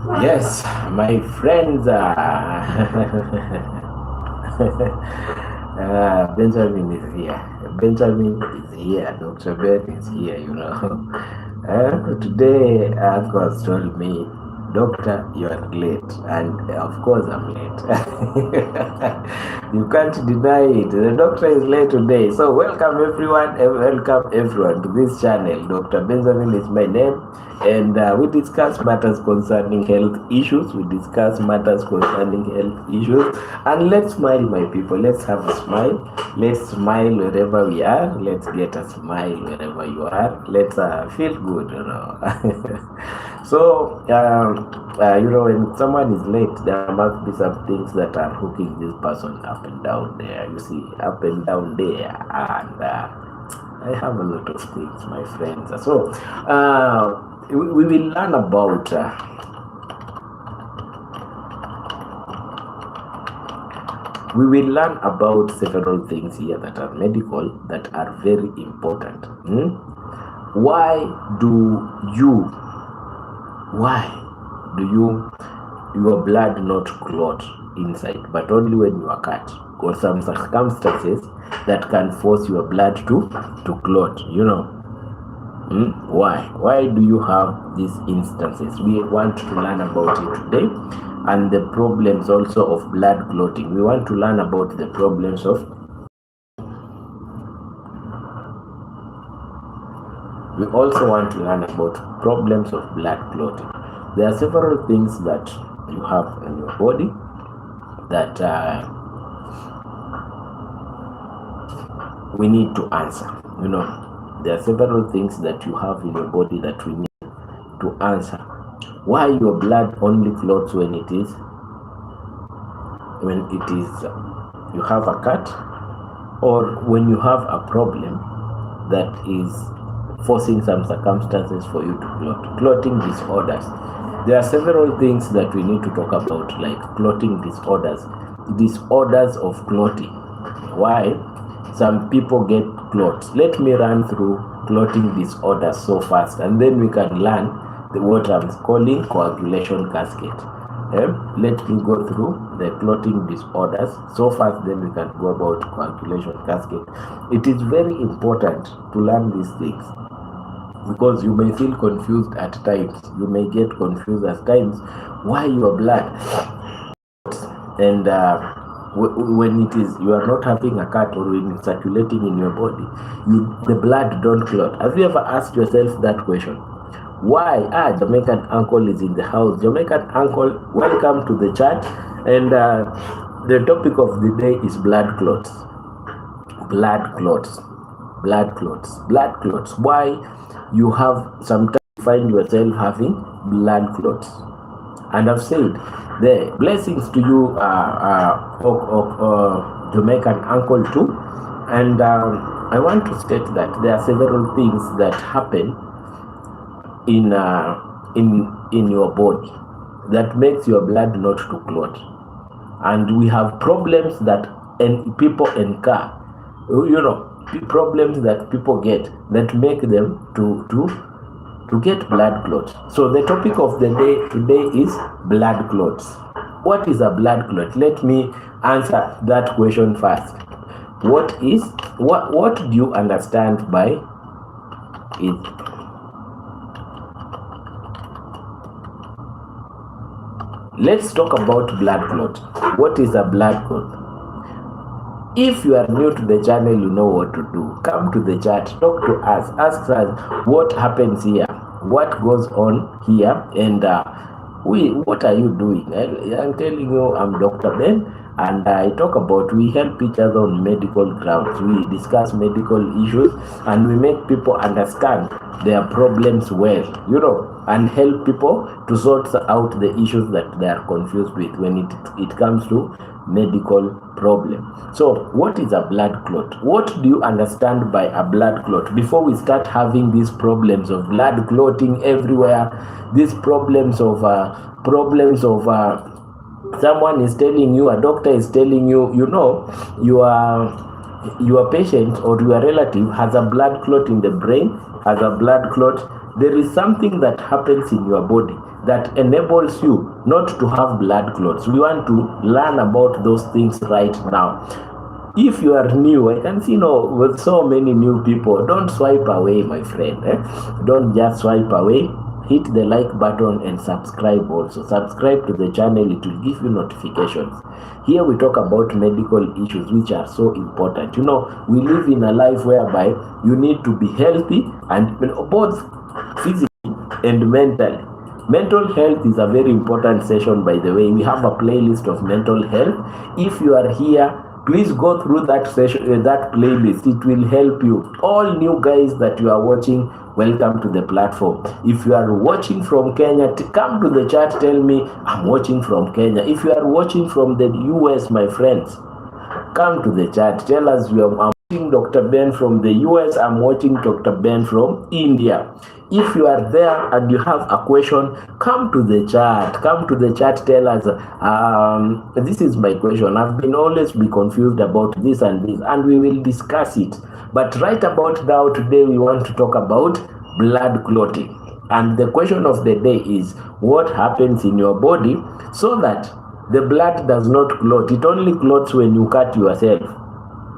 Yes, my friends, Benjamin is here. Benjamin is here. Dr. Ben is here, today, Uncle has told me, Doctor, you are late. And of course, I'm late. You can't deny it. The doctor is late today. So, welcome everyone, to this channel. Dr. Benjamin is my name. And we discuss matters concerning health issues. We discuss matters concerning health issues. And let's smile, my people. Let's have a smile. Let's smile wherever we are. Let's get a smile wherever you are. Let's feel good, So, when someone is late, there must be some things that are hooking this person up and down there. You see, up and down there. And I have a lot of things, my friends. So, we will learn about several things here that are medical, that are very important. Why do your blood not clot inside, but only when you are cut, or some circumstances that can force your blood to clot, Why do you have these instances? We want to learn about it today, and the problems also of blood clotting. We want to learn about the problems of We also want to learn about problems of blood clotting. There are several things that you have in your body that we need to answer. There are several things that you have in your body that we need to answer. Why your blood only clots when it is you have a cut, or when you have a problem that is forcing some circumstances for you to clot. Clotting disorders. There are several things that we need to talk about, like clotting disorders of clotting. Why some people get clots. Let me run through clotting disorders so fast, and then we can learn what I'm calling coagulation cascade. Let me go through the clotting disorders so fast, then we can go about coagulation cascade. It is very important to learn these things, because you may feel confused at times. You may get confused at times why your blood, and when you are not having a cut, or when it's circulating in your body, the blood don't clot. Have you ever asked yourself that question? Why? Jamaican uncle is in the house. Jamaican uncle, welcome to the chat. And the topic of the day is blood clots. Why you have sometimes find yourself having blood clots. And I've said, the blessings to you, Jamaican uncle too. And I want to state that there are several things that happen in your body that makes your blood not to clot. And we have problems that people incur, problems that people get that make them to get blood clots. So the topic of the day today is blood clots. What is a blood clot? Let me answer that question first. What do you understand by it? Let's talk about blood clot. What is a blood clot? If you are new to the channel, you know what to do. Come to the chat, talk to us, ask us what happens here, what goes on here, and what are you doing? I'm telling you, I'm Dr. Ben, and I talk about, we help each other on medical grounds. We discuss medical issues, and we make people understand their problems well, and help people to sort out the issues that they are confused with when it comes to medical problem. So what is a blood clot? What do you understand by a blood clot? Before we start having these problems of blood clotting everywhere, these problems of someone is telling you, a doctor is telling you, your patient or your relative has a blood clot in the brain, has a blood clot. There is something that happens in your body that enables you not to have blood clots. We want to learn about those things right now. If you are new, I can see with so many new people, don't swipe away, my friend. Don't just swipe away. Hit the like button and subscribe also. Subscribe to the channel, it will give you notifications. Here we talk about medical issues which are so important. We live in a life whereby you need to be healthy, and both physically and mentally. Mental health is a very important session, by the way. We have a playlist of mental health. If you are here, please go through that session, that playlist. It will help you. All new guys that you are watching, welcome to the platform. If you are watching from Kenya, come to the chat, tell me I'm watching from Kenya. If you are watching from the US, my friends, come to the chat, tell us I'm watching Dr. Ben from the US, I'm watching Dr. Ben from India. If you are there and you have a question, come to the chat. Come to the chat, tell us, this is my question. I've been always be confused about this, and we will discuss it. But right about now, today, we want to talk about blood clotting. And the question of the day is, what happens in your body so that the blood does not clot? It only clots when you cut yourself.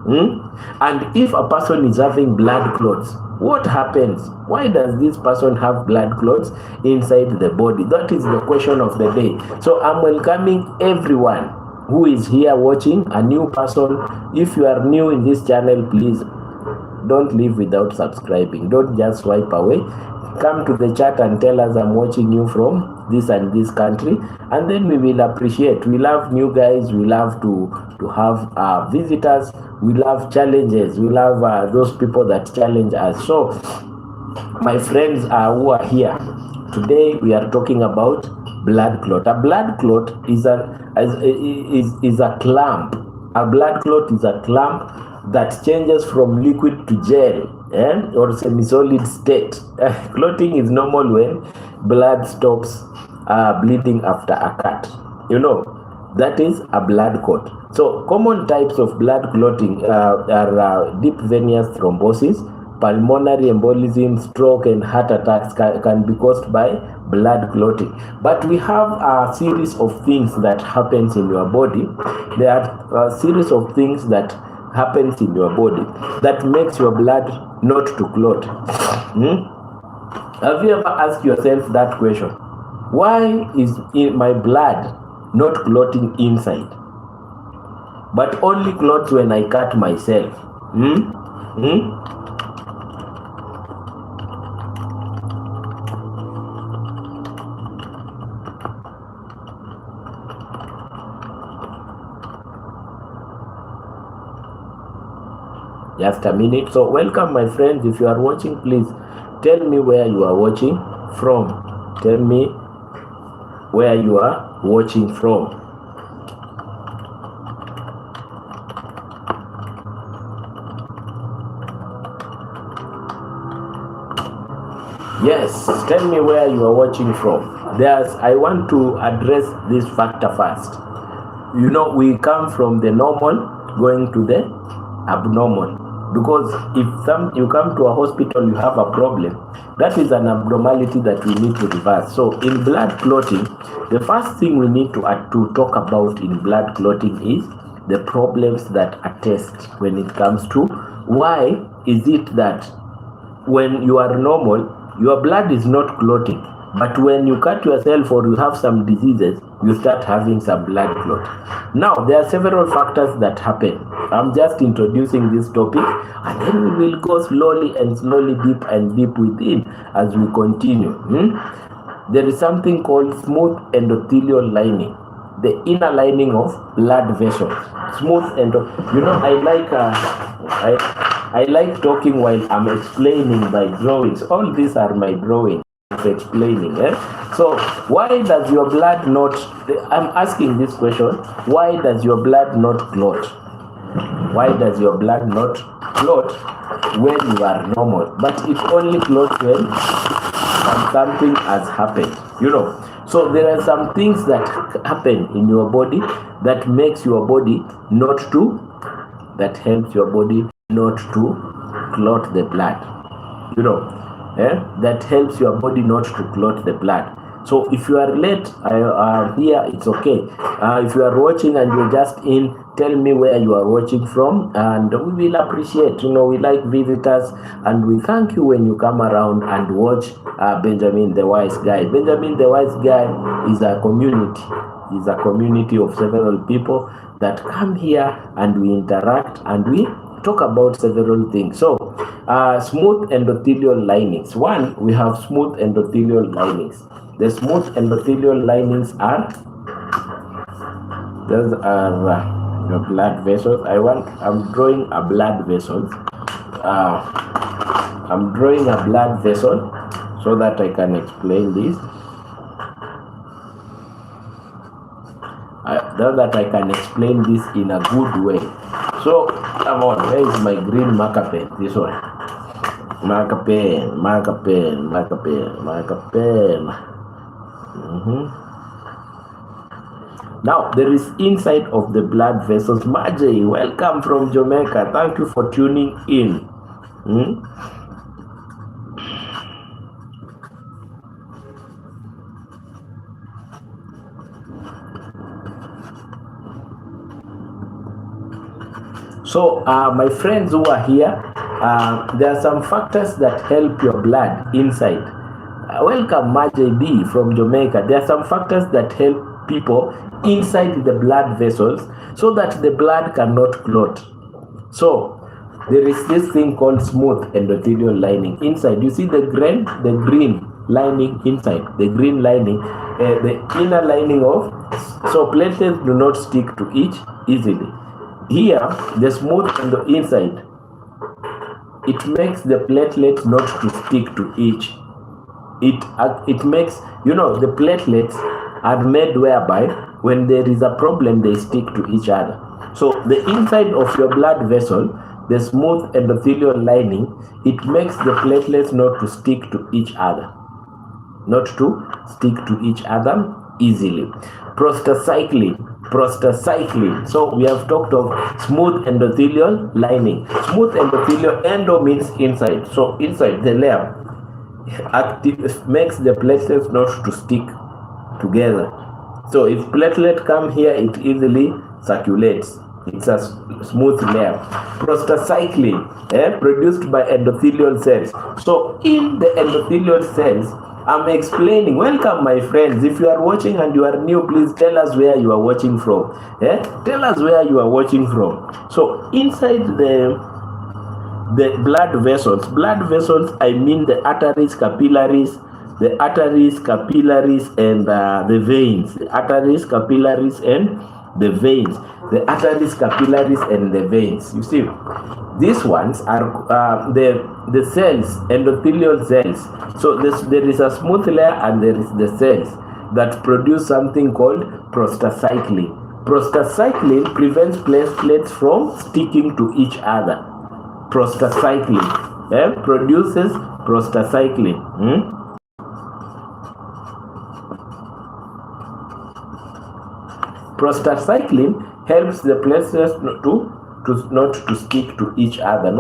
And if a person is having blood clots, what happens? Why does this person have blood clots inside the body? That is the question of the day. So I'm welcoming everyone who is here watching, a new person. If you are new in this channel, please don't leave without subscribing. Don't just swipe away. Come to the chat and tell us I'm watching you from this and this country, and then we will appreciate. We love new guys. We love to have visitors. We love challenges. We love those people that challenge us. So my friends who are here today, we are talking about blood clot. A blood clot is a clump. A blood clot is a clump that changes from liquid to gel or semi-solid state. Clotting is normal when blood stops bleeding after a cut. That is a blood clot. So common types of blood clotting are deep venous thrombosis, pulmonary embolism, stroke, and heart attacks can be caused by blood clotting. But we have a series of things that happens in your body. There are a series of things that happens in your body that makes your blood not to clot. Have you ever asked yourself that question? Why is my blood not clotting inside, but only clots when I cut myself? Just a minute. So welcome, my friends. If you are watching, please tell me where you are watching from. Tell me where you are watching from. Yes, tell me where you are watching from. I want to address this factor first. We come from the normal going to the abnormal, because if you come to a hospital, you have a problem, that is an abnormality that we need to reverse. So in blood clotting, the first thing we need to talk about in blood clotting is the problems that attest when it comes to why is it that when you are normal, your blood is not clotting, but when you cut yourself or you have some diseases, you start having some blood clot. Now, there are several factors that happen. I'm just introducing this topic, and then we will go slowly deep and deep within as we continue. There is something called smooth endothelial lining, the inner lining of blood vessels. Smooth I like talking while I'm explaining by drawings. All these are my drawings of explaining. So why does your blood not, I'm asking this question, why does your blood not clot? Why does your blood not clot when you are normal? But it only clots when something has happened, So there are some things that happen in your body that makes your body that helps your body not to clot the blood, that helps your body not to clot the blood. So if you are late here, it's okay. If you are watching and you're just in, tell me where you are watching from, and we will appreciate. We like visitors, and we thank you when you come around and watch Benjamin the Wise Guy. Benjamin the Wise Guy is a community. Is a community of several people that come here and we interact and we talk about several things. So smooth endothelial linings. One, we have smooth endothelial linings. The smooth endothelial linings are, those are the blood vessels. I'm drawing a blood vessel. I'm drawing a blood vessel so that I can explain this. Now that I can explain this in a good way. So come on, where is my green marker pen? This one. Marker pen, marker pen, marker pen, marker pen. Now there is inside of the blood vessels. Margie, welcome from Jamaica. Thank you for tuning in. So my friends who are here, there are some factors that help your blood inside. Welcome Margie B from Jamaica. There are some factors that help people inside the blood vessels so that the blood cannot clot. So there is this thing called smooth endothelial lining inside. You see the green lining inside, the green lining, the inner lining of, so platelets do not stick to each easily. Here, the smooth on the inside, it makes the platelets not to stick to each. It makes, the platelets are made whereby when there is a problem, they stick to each other. So the inside of your blood vessel, the smooth endothelial lining, it makes the platelets not to stick to each other. Not to stick to each other easily. Prostacyclin. So we have talked of smooth endothelial lining. Smooth endothelial, endo means inside. So inside the layer makes the platelets not to stick together. So if platelet come here, it easily circulates. It's a smooth layer. Prostacyclin, produced by endothelial cells. So in the endothelial cells, I'm explaining. Welcome my friends. If you are watching and you are new, please tell us where you are watching from. Tell us where you are watching from. So inside the blood vessels, I mean the arteries, capillaries, and the veins. The arteries, capillaries, and the veins. The arteries, capillaries, and the veins. You see, these ones are the cells, endothelial cells. So there is a smooth layer and there is the cells that produce something called prostacyclin. Prostacyclin prevents platelets from sticking to each other. Prostacyclin produces prostacyclin. Prostacyclin helps the platelets not to stick to each other,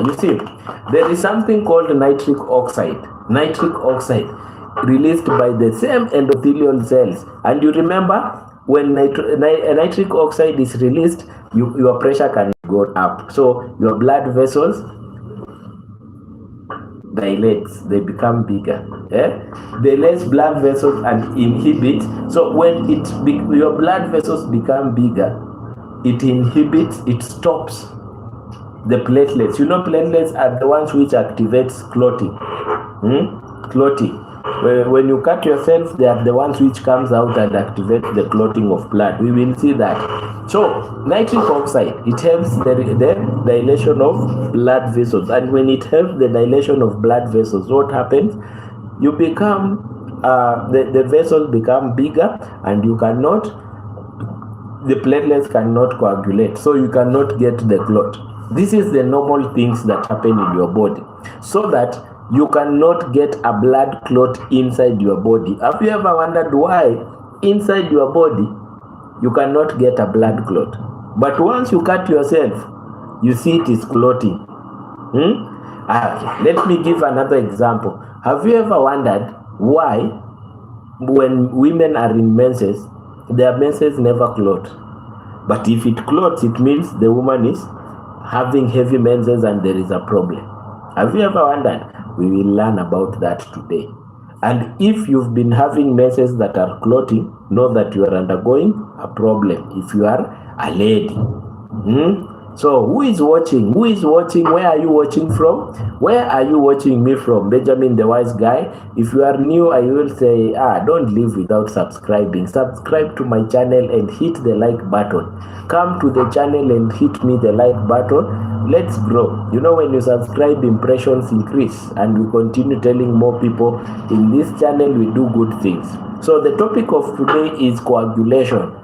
You see, there is something called nitric oxide. Nitric oxide released by the same endothelial cells. And you remember, when nitric oxide is released, your pressure can go up. So your blood vessels dilates, they become bigger. The less blood vessels and inhibit. So when your blood vessels become bigger, it inhibits, it stops the platelets. Platelets are the ones which activates clotting. Clotting. When you cut yourself, they are the ones which comes out and activate the clotting of blood. We will see that. So nitric oxide, it helps the dilation of blood vessels. And when it helps the dilation of blood vessels, what happens? You become, the vessels become bigger, and the platelets cannot coagulate. So you cannot get the clot. This is the normal things that happen in your body. So that you cannot get a blood clot inside your body. Have you ever wondered why inside your body you cannot get a blood clot? But once you cut yourself, you see it is clotting. Let me give another example. Have you ever wondered why when women are in menses, their menses never clot. But if it clots, it means the woman is having heavy menses and there is a problem. Have you ever wondered? We will learn about that today. And if you've been having menses that are clotting, know that you are undergoing a problem if you are a lady. So who is watching? Who is watching? Where are you watching from? Where are you watching me from? Benjamin the Wise Guy. If you are new, I will say, don't leave without subscribing. Subscribe to my channel and hit the like button. Come to the channel and hit me the like button. Let's grow. You know, when you subscribe, impressions increase, and we continue telling more people in this channel we do good things. So the topic of today is coagulation.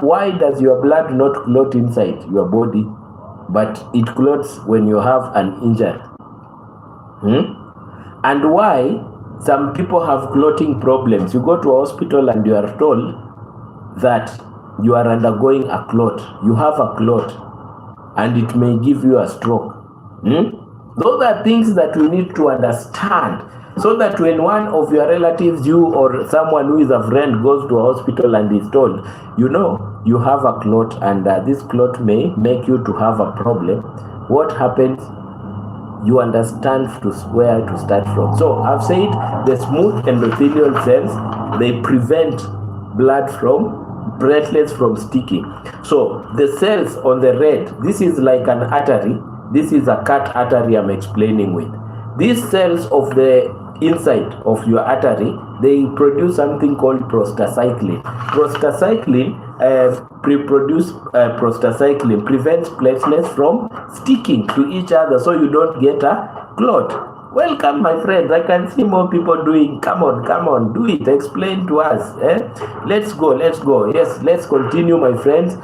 Why does your blood not clot inside your body, but it clots when you have an injury? And why some people have clotting problems? You go to a hospital and you are told that you are undergoing a clot. You have a clot and it may give you a stroke. Those are things that we need to understand, so that when one of your relatives, you or someone who is a friend, goes to a hospital and is told, you know, you have a clot and this clot may make you to have a problem, what happens? You understand where to start from. So I've said the smooth endothelial cells, they prevent platelets from sticking. So the cells on the red, this is like an artery. This is a cut artery I'm explaining with. These cells of the inside of your artery, they produce something called prostacyclin. Prostacyclin prostacyclin prevents platelets from sticking to each other, so you don't get a clot. Welcome, my friends. I can see more people doing. Come on, do it. Explain to us. Let's go. Yes, let's continue, my friends.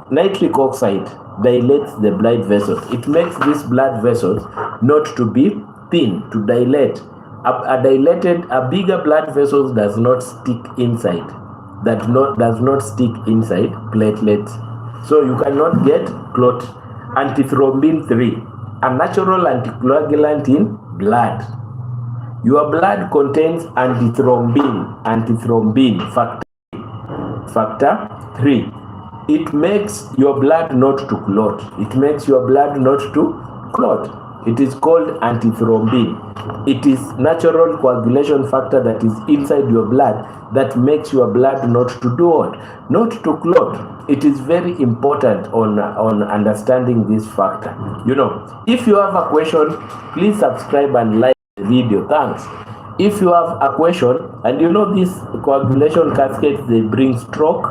Nitric oxide dilates the blood vessels. It makes these blood vessels not to be thin, to dilate. A bigger blood vessel does not stick inside. Does not stick inside platelets. So you cannot get clot. Antithrombin 3, a natural anticoagulant in blood. Your blood contains antithrombin factor 3. It makes your blood not to clot. It is called antithrombin. It is natural coagulation factor that is inside your blood that makes your blood not to do what? Not to clot. It is very important on understanding this factor. You know, if you have a question, please subscribe and like the video. Thanks. If you have a question, and you know these coagulation cascades, they bring stroke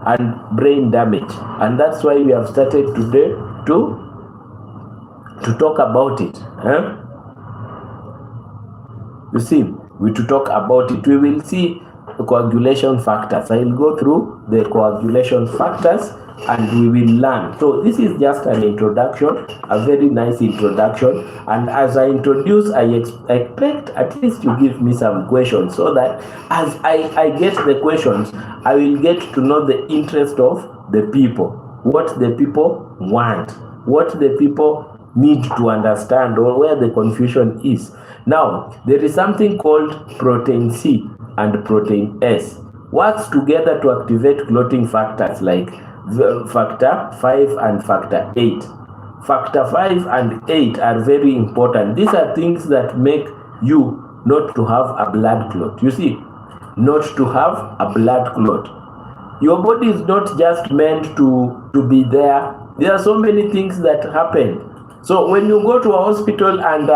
and brain damage, and that's why we have started today to talk about it. You see, to talk about it, we will see the coagulation factors. I will go through the coagulation factors and we will learn. So this is just an introduction, a very nice introduction. And as I introduce, I expect at least you give me some questions, so that as I get the questions, I will get to know the interest of the people, what the people want, what the people need to understand, or where the confusion is. Now, there is something called protein C and protein S. Works together to activate clotting factors like factor 5 and factor 8. Factor 5 and 8 are very important. These are things that make you not to have a blood clot. You see, not to have a blood clot. Your body is not just meant to be there. There are so many things that happen. So when you go to a hospital and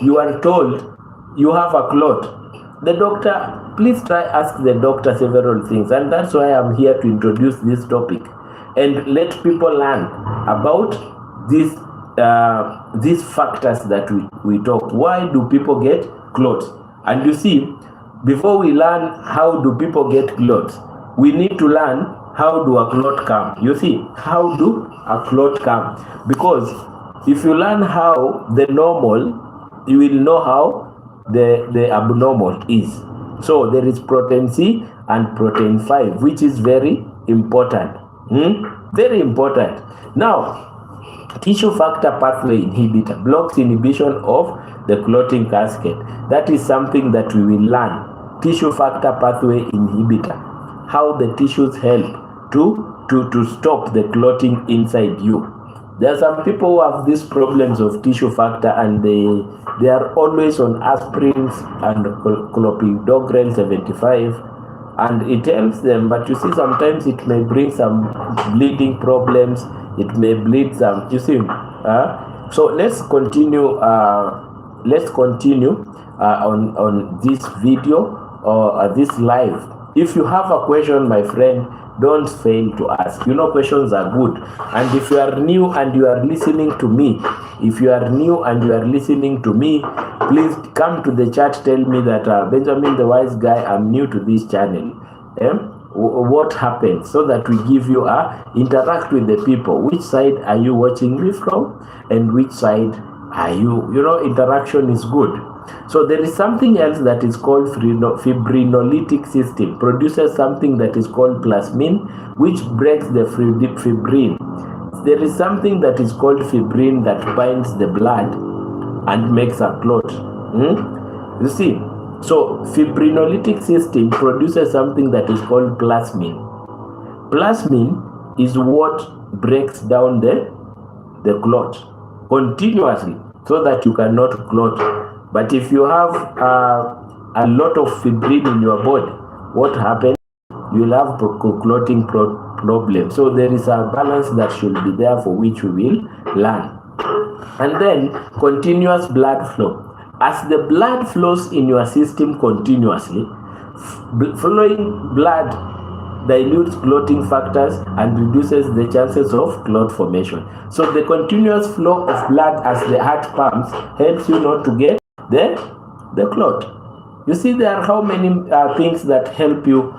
you are told you have a clot, the doctor, please ask the doctor several things. And that's why I'm here to introduce this topic and let people learn about these factors that we talk. Why do people get clots? And you see, before we learn how do people get clots, we need to learn how do a clot come. You see, how do a clot come? Because if you learn how the normal, you will know how the abnormal is. So there is protein C and protein 5, which is very important. Very important. Now, Tissue factor pathway inhibitor blocks inhibition of the clotting cascade. That is something that we will learn. Tissue factor pathway inhibitor, how the tissues help to stop the clotting inside you. There are some people who have these problems of tissue factor, and they are always on aspirins and clopidogrel 75, and it helps them, but you see sometimes it may bring some bleeding problems. It may bleed some, you see. So let's continue on this video or this live. If you have a question, my friend, don't fail to ask. You know, questions are good. And if you are new and you are listening to me, please come to the chat. Tell me that Benjamin the Wise Guy, I'm new to this channel. What happened, so that we give you interact with the people. Which side are you watching me from, and which side are you? You know, interaction is good. So there is something else that is called fibrinolytic system, produces something that is called plasmin, which breaks the fibrin. There is something that is called fibrin that binds the blood and makes a clot. You see, so fibrinolytic system produces something that is called plasmin. Plasmin is what breaks down the clot continuously, so that you cannot clot. But if you have a lot of fibrin in your body, what happens? You'll have clotting problem. So there is a balance that should be there, for which we will learn. And then continuous blood flow. As the blood flows in your system continuously, flowing blood dilutes clotting factors and reduces the chances of clot formation. So the continuous flow of blood as the heart pumps helps you not to get the clot. You see, there are how many things that help you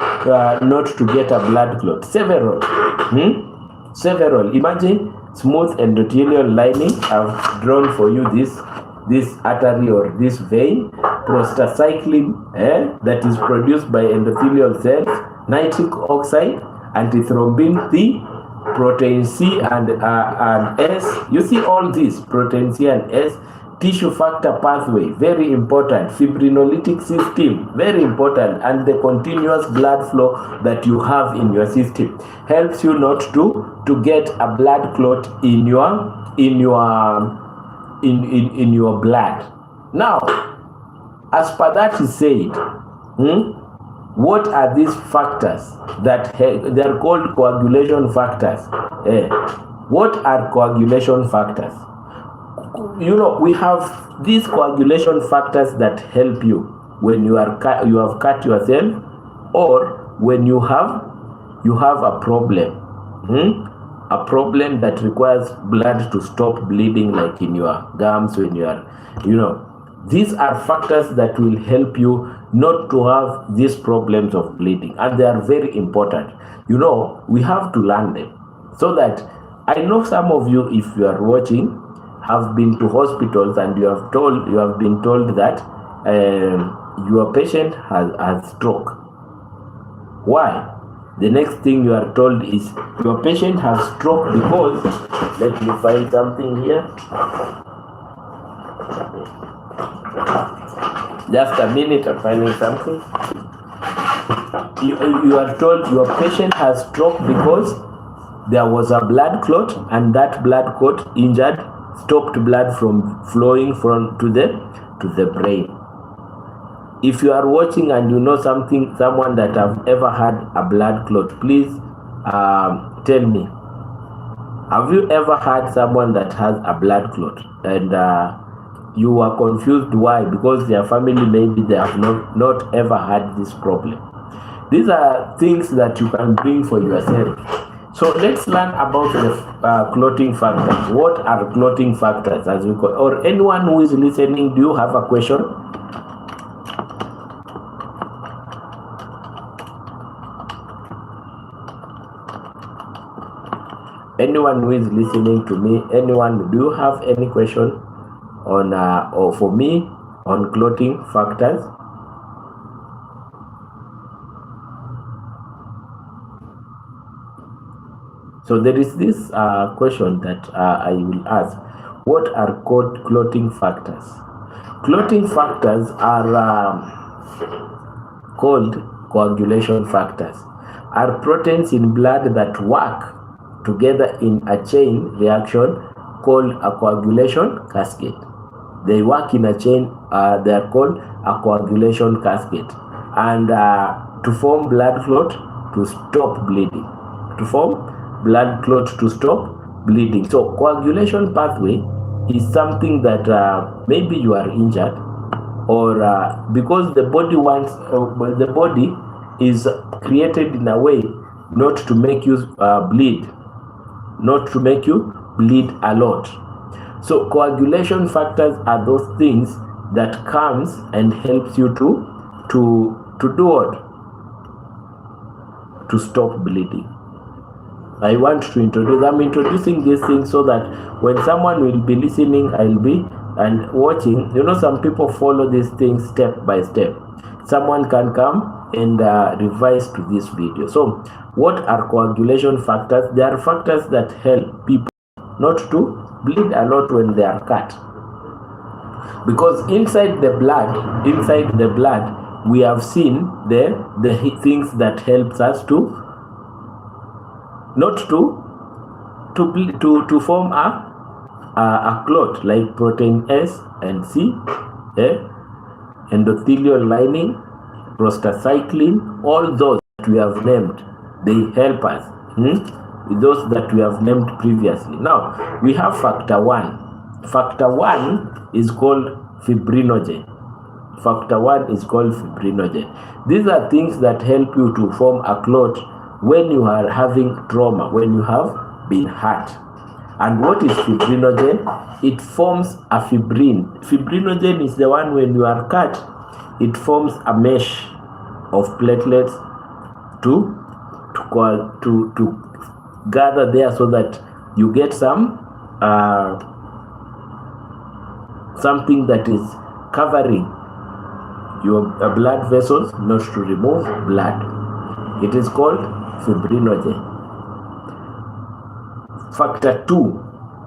not to get a blood clot? Several. Several. Imagine smooth endothelial lining. I've drawn for you this artery or this vein. Prostacyclin that is produced by endothelial cells. Nitric oxide, antithrombin C, protein C and S. You see all these, protein C and S. Tissue factor pathway, very important. Fibrinolytic system, very important. And the continuous blood flow that you have in your system helps you not to get a blood clot in your blood. Now, as per that is said, what are these factors that they are called coagulation factors? What are coagulation factors? You know, we have these coagulation factors that help you when you have cut yourself, or when you have a problem, a problem that requires blood to stop bleeding, like in your gums, when you are, you know. These are factors that will help you not to have these problems of bleeding, and they are very important. You know, we have to learn them, so that I know some of you, if you are watching, have been to hospitals and you have been told that your patient has stroke. Why? The next thing you are told is your patient has stroke because, let me find something here. Just a minute, I'm finding something. You are told your patient has stroke because there was a blood clot, and that blood clot stopped blood from flowing to the brain. If you are watching and you know someone that have ever had a blood clot, please tell me. Have you ever had someone that has a blood clot and you are confused why? Because their family, maybe they have not ever had this problem. These are things that you can bring for yourself. So let's learn about the clotting factors. What are clotting factors, as we call, or anyone who is listening? Do you have a question? Anyone who is listening to me, anyone, do you have any question on or for me on clotting factors? So there is this question that I will ask. What are clotting factors? Clotting factors are called coagulation factors, are proteins in blood that work together in a chain reaction called a coagulation cascade. They work in a chain, they are called a coagulation cascade, and to form blood clot to stop bleeding. To form blood clot to stop bleeding. So coagulation pathway is something that maybe you are injured, or because the body wants, the body is created in a way not to make you bleed, not to make you bleed a lot. So coagulation factors are those things that comes and helps you to do what? To stop bleeding. I want to introduce, I'm introducing these things so that when someone will be listening, I'll be and watching, you know, some people follow these things step by step. Someone can come and revise to this video. So what are coagulation factors? They are factors that help people not to bleed a lot when they are cut, because inside the blood we have seen the things that helps us to not to form a clot, like protein S and C, endothelial lining, prostacyclin, all those that we have named, they help us. Those that we have named previously. Now we have factor 1. Factor 1 is called fibrinogen. Factor 1 is called fibrinogen. These are things that help you to form a clot when you are having trauma, when you have been hurt. And what is fibrinogen? It forms a fibrin. Fibrinogen is the one, when you are cut, it forms a mesh of platelets to gather there, so that you get some something that is covering your blood vessels, not to remove blood. It is called fibrinogen. Factor 2.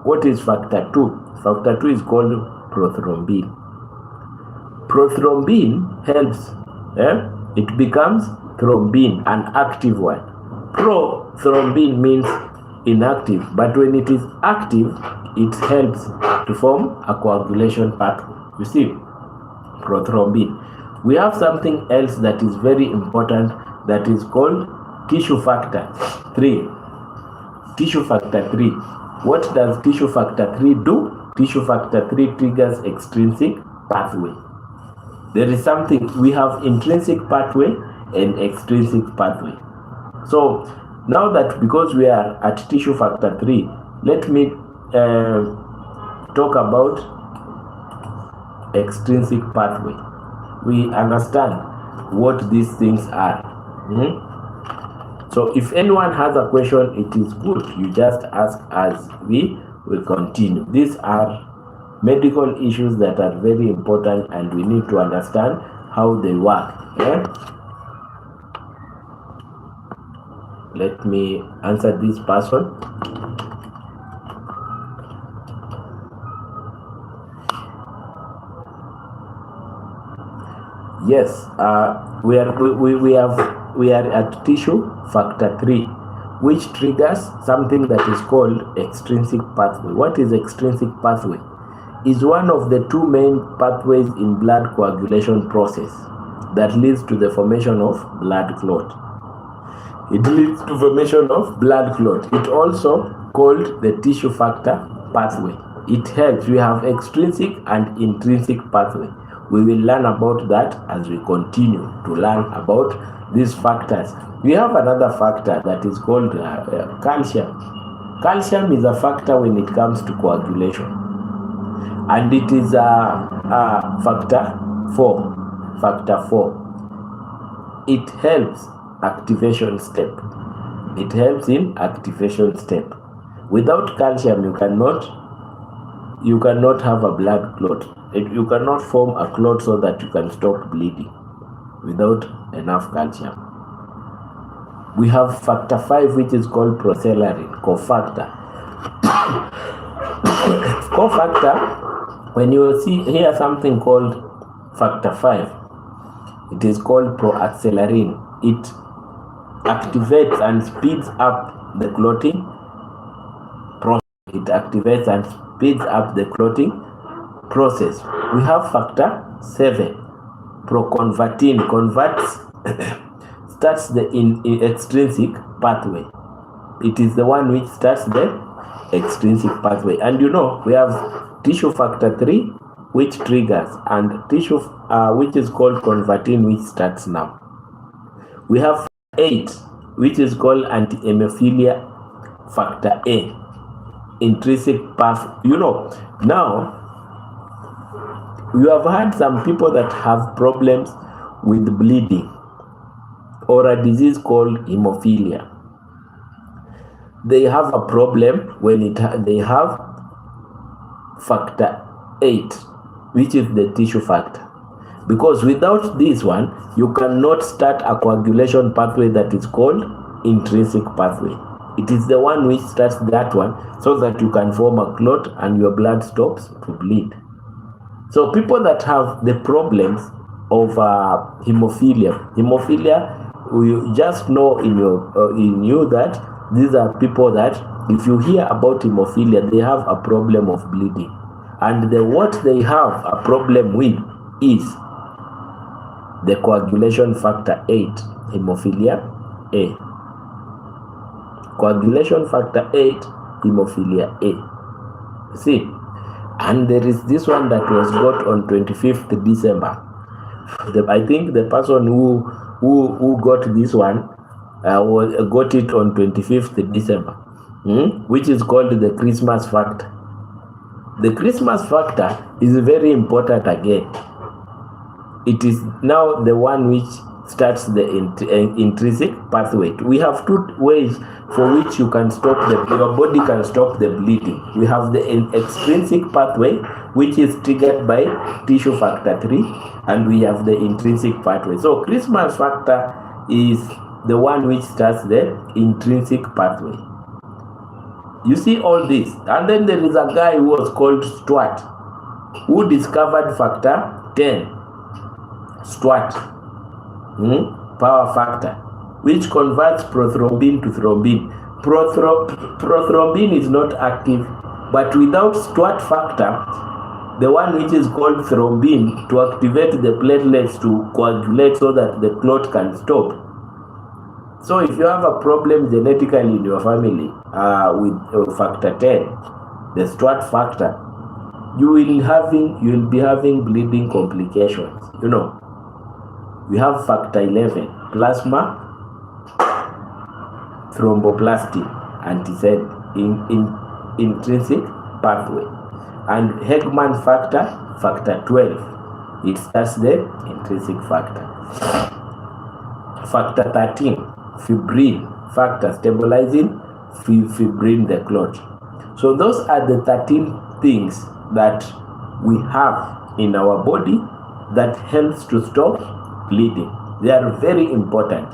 What is factor 2? Factor 2 is called prothrombin. Prothrombin helps, it becomes thrombin, an active one. Prothrombin means inactive, but when it is active, it helps to form a coagulation pathway. You see, prothrombin. We have something else that is very important, that is called tissue factor 3. Tissue factor 3. What does tissue factor 3 do? Tissue factor 3 triggers extrinsic pathway. There is something, we have intrinsic pathway and extrinsic pathway. So now that, because we are at tissue factor 3, let me talk about extrinsic pathway. We understand what these things are. So if anyone has a question, it is good you just ask as we will continue. These are medical issues that are very important, and we need to understand how they work. Let me answer this person. Yes, we are at tissue factor 3, which triggers something that is called extrinsic pathway. What is extrinsic pathway? Is one of the two main pathways in blood coagulation process that leads to the formation of blood clot. It leads to formation of blood clot. It also called the tissue factor pathway. It helps. We have extrinsic and intrinsic pathway. We will learn about that as we continue to learn about these factors. We have another factor that is called calcium. Calcium is a factor when it comes to coagulation, and it is factor 4. Factor 4. It helps activation step. It helps in activation step. Without calcium, you cannot have a blood clot. You cannot form a clot so that you can stop bleeding without enough calcium. We have factor 5, which is called procellulin, cofactor. Cofactor, when you see here something called factor 5, it is called proacceleratin. It activates and speeds up the clotting process. It activates and speeds up the clotting process. We have factor 7, proconvertin, converts starts the extrinsic pathway. It is the one which starts the extrinsic pathway. And you know, we have tissue factor 3, which triggers, and tissue which is called convertin, which starts now. We have 8, which is called anti-hemophilia factor A, intrinsic path. You know, now you have had some people that have problems with bleeding or a disease called hemophilia. They have a problem when they have factor 8, which is the tissue factor. Because without this one, you cannot start a coagulation pathway that is called intrinsic pathway. It is the one which starts that one so that you can form a clot and your blood stops to bleed. So people that have the problems of hemophilia, you just know in you that these are people that if you hear about hemophilia, they have a problem of bleeding, and what they have a problem with is the coagulation factor 8, hemophilia A. Coagulation factor 8, hemophilia A. See, and there is this one that was got on 25th December. I think the person who got this one got it on 25th December, which is called the Christmas factor. The Christmas factor is very important again. It is now the one which starts the intrinsic pathway. We have 2 ways for which you can stop your body can stop the bleeding. We have the extrinsic pathway, which is triggered by tissue factor 3, and we have the intrinsic pathway. So Christmas factor is the one which starts the intrinsic pathway. You see all this. And then there is a guy who was called Stuart, who discovered factor 10. Stuart, power factor, which converts prothrombin to thrombin. Prothrombin is not active, but without Stuart factor, the one which is called thrombin, to activate the platelets to coagulate so that the clot can stop. So if you have a problem genetically in your family with factor 10, the Stuart factor, you will be having bleeding complications. You know, we have factor 11, plasma thromboplastin antecedent in intrinsic pathway, and Hegman factor 12, it starts the intrinsic factor. Factor 13, fibrin factor, stabilizing fibrin the clot. So those are the 13 things that we have in our body that helps to stop bleeding. They are very important.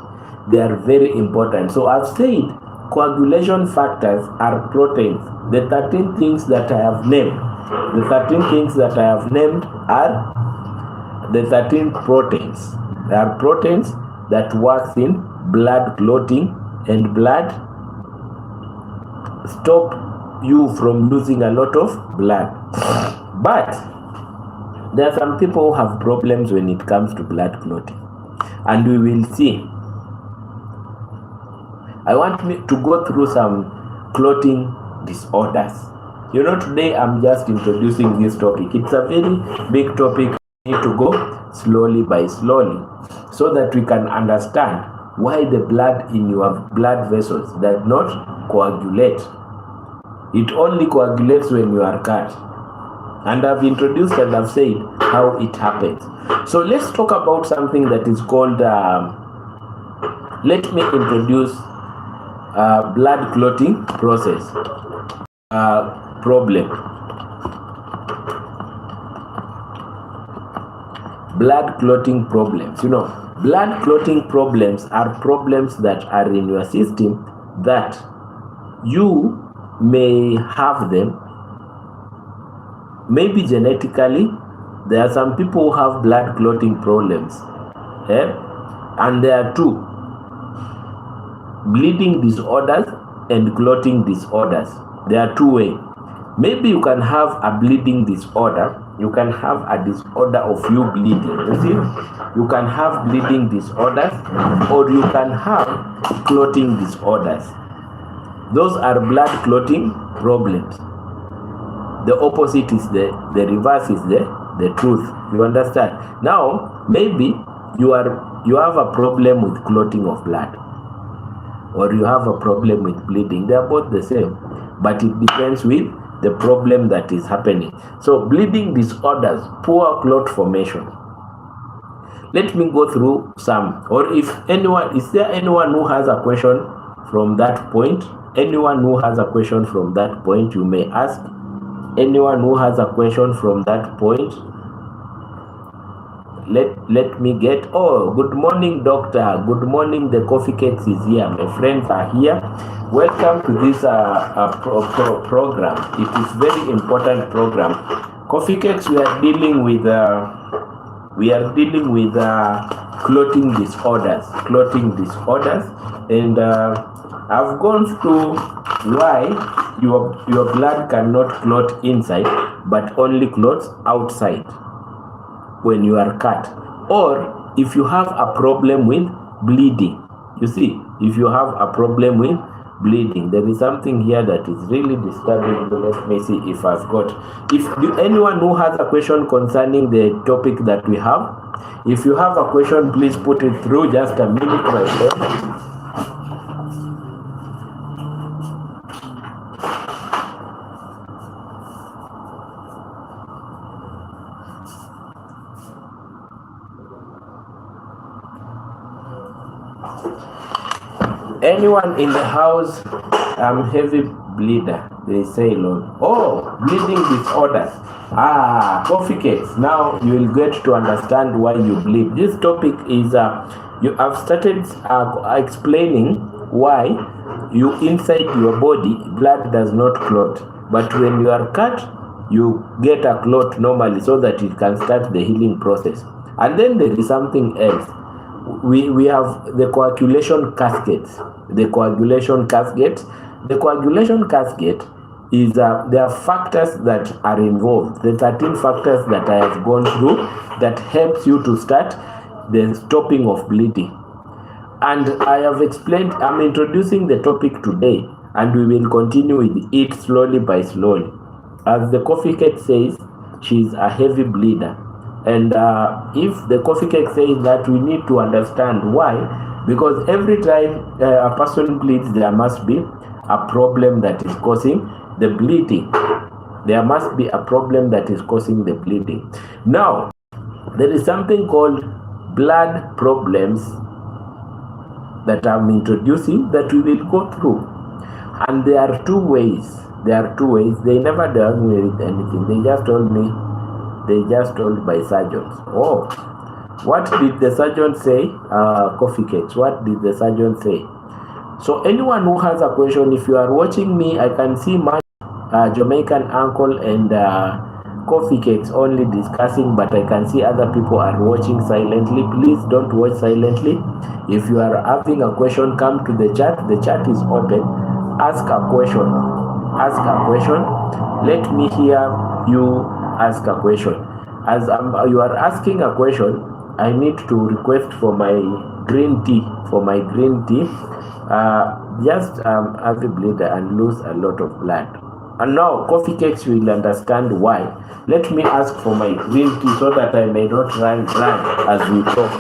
So I've said coagulation factors are proteins. The 13 things that I have named, are the 13 proteins. They are proteins that work in blood clotting and blood stop you from losing a lot of blood. But there are some people who have problems when it comes to blood clotting, and we will see. I want me to go through some clotting disorders. You know, today I'm just introducing this topic. It's a very big topic. We need to go slowly by slowly so that we can understand why the blood in your blood vessels does not coagulate. It only coagulates when you are cut. And I've introduced and I've said how it happens. So let's talk about something that is called, let me introduce blood clotting process problem. blood clotting problems. Blood clotting problems are problems that are in your system that you may have them. Maybe genetically, there are some people who have blood clotting problems. And there are two: bleeding disorders and clotting disorders. There are two ways. Maybe you can have a bleeding disorder. You can have a disorder of you bleeding. You see, you can have bleeding disorders, or you can have clotting disorders. Those are blood clotting problems. The opposite is the reverse is the truth. You understand? Now, maybe you have a problem with clotting of blood, or you have a problem with bleeding. They are both the same, but it depends with the problem that is happening. So bleeding disorders, poor clot formation. Let me go through some, or if anyone, is there anyone who has a question from that point? Anyone who has a question from that point, you may ask. Anyone who has a question from that point, let me get. Oh, good morning, doctor. Good morning. The coffee cakes is here. My friends are here. Welcome to this program. It is very important program. Coffee cakes, we are dealing with clotting disorders. And I've gone through why your blood cannot clot inside, but only clots outside when you are cut, or if you have a problem with bleeding. You see, if you have a problem with bleeding, there is something here that is really disturbing. Let me see if I've got. If anyone who has a question concerning the topic that we have, if you have a question, please put it through. Just a minute, my friend. Anyone in the house, heavy bleeder, they say, Lord. Oh, bleeding disorders. Coffee cakes. Now you will get to understand why you bleed. This topic is, you have started explaining why you inside your body, blood does not clot. But when you are cut, you get a clot normally so that it can start the healing process. And then there is something else. We have the coagulation cascades. The coagulation cascade is there are factors that are involved. The 13 factors that I have gone through that helps you to start the stopping of bleeding. And I have explained, I'm introducing the topic today, and we will continue with it slowly by slowly. As the coffee cake says, she's a heavy bleeder. And if the coffee cake says that, we need to understand why, because every time a person bleeds, there must be a problem that is causing the bleeding. There must be a problem that is causing the bleeding. Now, there is something called blood problems that I'm introducing that we will go through. And there are two ways. They never diagnosed me with anything. They just told by surgeons. Oh, what did the surgeon say? Coffee cakes. What did the surgeon say? So anyone who has a question, if you are watching me, I can see my Jamaican uncle and coffee cakes only discussing, but I can see other people are watching silently. Please don't watch silently. If you are having a question, come to the chat. The chat is open. Ask a question. Let me hear you ask a question. As you are asking a question, I need to request for my green tea. Just have a bleeder and lose a lot of blood. And now coffee cakes will understand why. Let me ask for my green tea so that I may not run dry as we talk.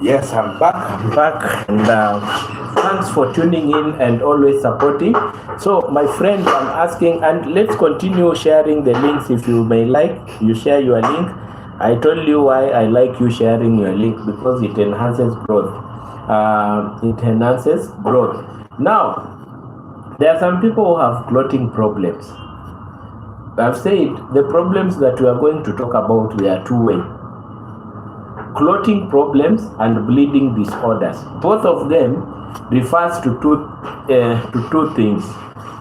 Yes, I'm back, and thanks for tuning in and always supporting. So, my friend, I'm asking, and let's continue sharing the links if you may like. You share your link. I told you why I like you sharing your link, because it enhances growth. Now, there are some people who have clotting problems. I've said the problems that we are going to talk about, they are two-way. Clotting problems and bleeding disorders. Both of them refers to two things.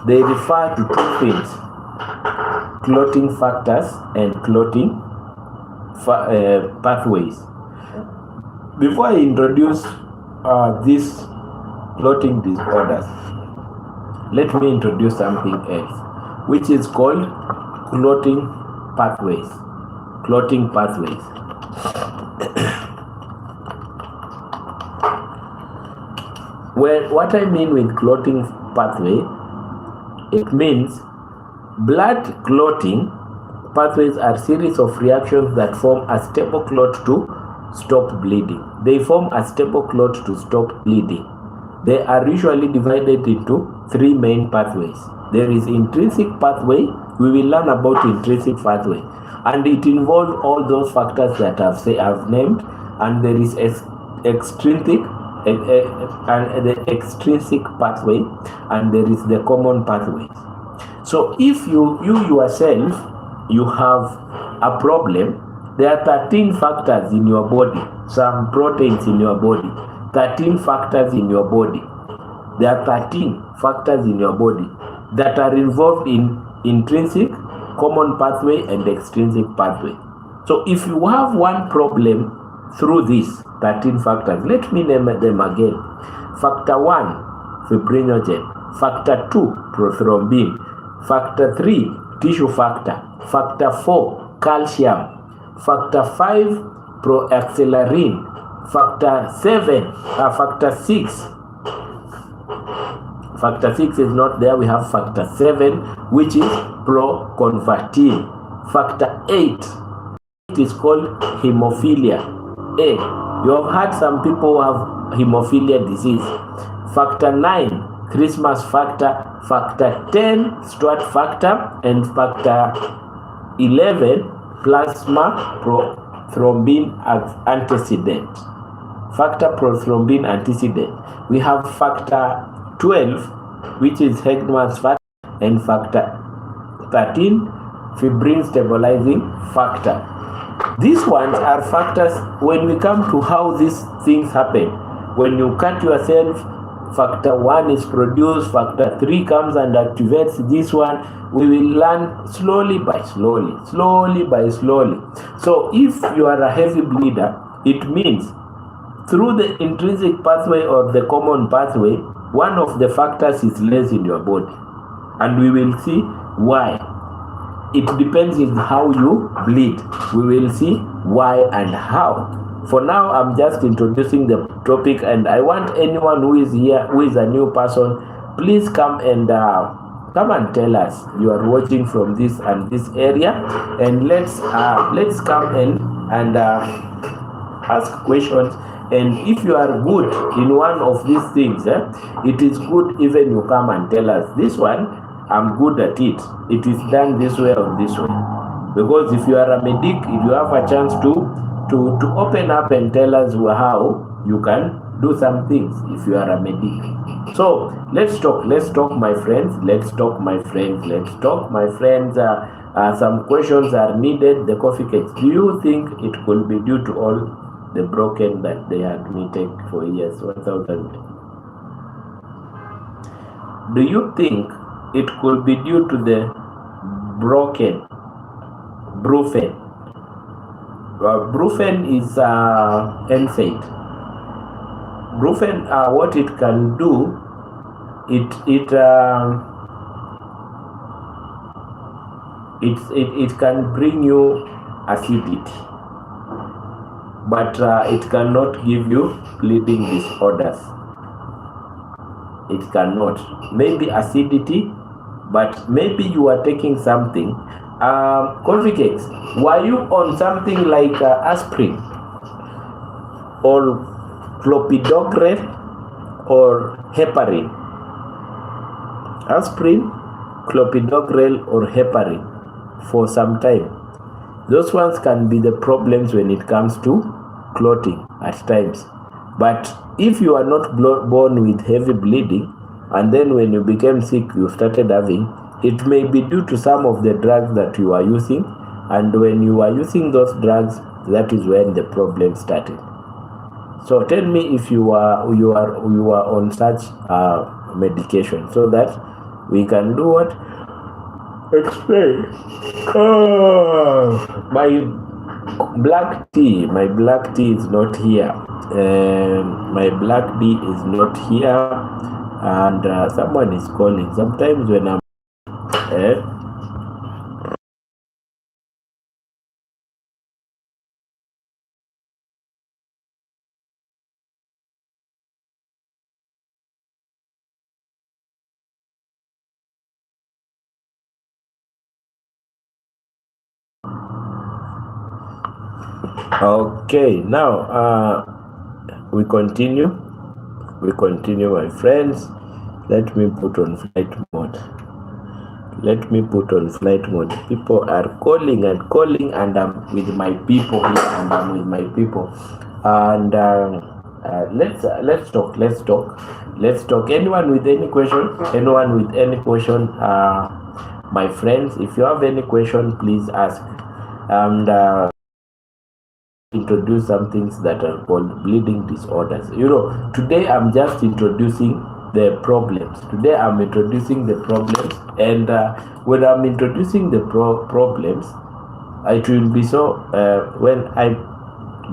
They refer to two things: clotting factors and clotting pathways. Before I introduce these clotting disorders, let me introduce something else, which is called clotting pathways. Clotting pathways. Well, what I mean with clotting pathway, it means blood clotting pathways are series of reactions that form a stable clot to stop bleeding. They form a stable clot to stop bleeding. They are usually divided into three main pathways. There is intrinsic pathway. We will learn about intrinsic pathway, and it involves all those factors that I've named. And there is extrinsic and the extrinsic pathway, and there is the common pathway. So if you yourself, you have a problem, there are 13 factors in your body, some proteins in your body, 13 factors in your body. There are 13 factors in your body that are involved in intrinsic, common pathway, and extrinsic pathway. So if you have one problem through these 13 factors, let me name them again. Factor 1, fibrinogen. Factor 2, prothrombin. Factor 3, tissue factor. Factor 4, calcium. Factor 5, proaccelerarin. Factor 6. Factor 6 is not there. We have factor 7, which is proconvertin. Factor 8 is called hemophilia A. You have had some people who have hemophilia disease. Factor 9, Christmas factor. Factor 10, Stuart factor. And factor 11, plasma prothrombin antecedent. Factor prothrombin antecedent. We have factor 12, which is Hegman's factor, and factor 13, fibrin stabilizing factor. These ones are factors. When we come to how these things happen, when you cut yourself, factor 1 is produced, factor 3 comes and activates this one. We will learn slowly by slowly. So if you are a heavy bleeder, it means through the intrinsic pathway or the common pathway, one of the factors is less in your body, and we will see why. It depends on how you bleed. We will see why and how. For now, I'm just introducing the topic, and I want anyone who is here, who is a new person, please come and tell us you are watching from this and this area, and let's come and ask questions. And if you are good in one of these things, it is good even you come and tell us, this one, I'm good at it. It is done this way or this way. Because if you are a medic, if you have a chance to open up and tell us how you can do some things if you are a medic. So let's talk, my friends. Some questions are needed. The coffee cakes. Do you think it could be due to all the broken that they admitted for years? 1,000. Do you think it could be due to the broken brufen? Brufen is NSAID. Brufen, what it can do, it can bring you acidity, but it cannot give you bleeding disorders. It cannot. Maybe acidity, but maybe you are taking something. Coffee cakes, were you on something like aspirin or clopidogrel or heparin. Aspirin, clopidogrel or heparin for some time. Those ones can be the problems when it comes to clotting at times. But if you are not born with heavy bleeding, and then when you became sick, you started having, it may be due to some of the drugs that you are using. And when you are using those drugs, that is when the problem started. So tell me if you are on such medication, so that we can do what? Explain. My black tea is not here. My black tea is not here, and someone is calling. Sometimes when I'm okay, now we continue, my friends. Let me put on flight mode. People are calling, and I'm with my people here, and let's talk. Anyone with any question? My friends, if you have any question, please ask. And introduce some things that are called bleeding disorders. Today I'm just introducing the problems. And when I'm introducing the problems, it will be so when I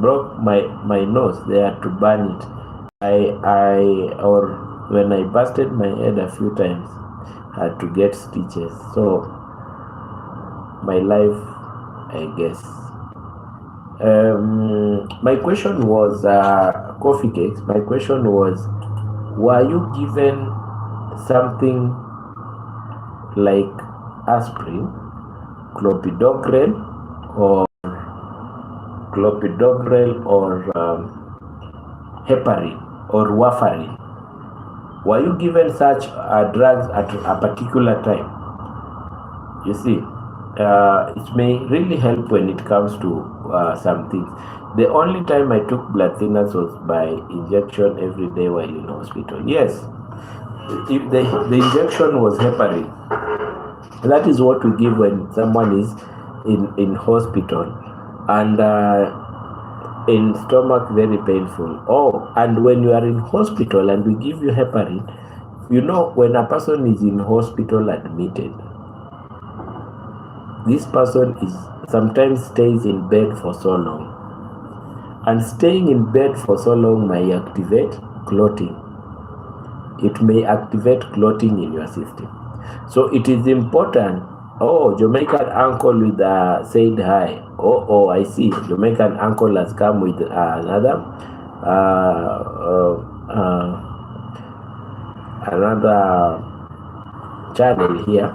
broke my nose, they had to burn it. Or when I busted my head a few times, I had to get stitches. So my life, I guess. My question was coffee cakes. My question was, were you given something like aspirin, clopidogrel, or heparin or warfarin? Were you given such drugs at a particular time? You see, it may really help when it comes to some things. The only time I took blood thinners was by injection every day while in hospital. Yes, if the injection was heparin. That is what we give when someone is in hospital, and in stomach very painful. Oh, and when you are in hospital and we give you heparin, when a person is in hospital admitted, this person sometimes stays in bed for so long, and staying in bed for so long may activate clotting. It may activate clotting in your system. So it is important. Oh, Jamaican uncle with said hi. Oh, I see. Jamaican uncle has come with another channel here.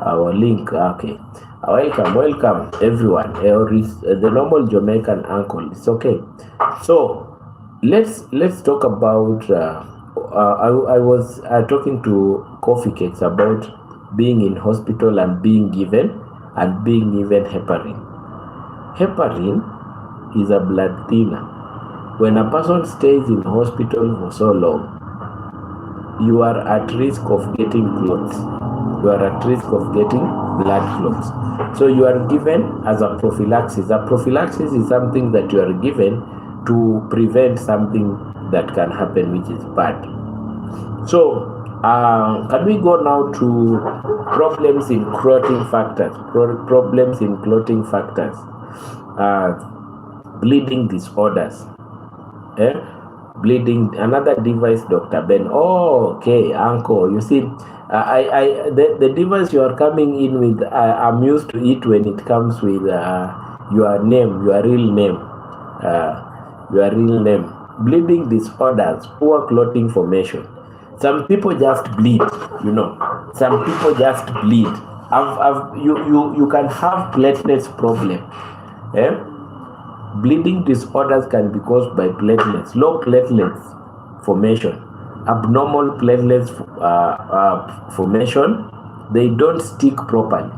Our link. Okay. Welcome everyone. The normal Jamaican uncle. It's okay. So let's talk about. I was talking to Coffee Cakes about being in hospital and being given heparin. Heparin is a blood thinner. When a person stays in hospital for so long, you are at risk of getting clots. You are at risk of getting blood clots. So you are given as a prophylaxis. A prophylaxis is something that you are given to prevent something that can happen which is bad. So can we go now to problems in clotting factors? Bleeding disorders. Bleeding. Another device, Dr. Ben. Oh, okay, uncle. You see, the device you are coming in with, I'm used to it when it comes with your name, your real name. Bleeding disorders, poor clotting formation. Some people just bleed, Some people just bleed. You can have platelets problem. Bleeding disorders can be caused by platelets, low platelets formation, abnormal platelets formation. They don't stick properly.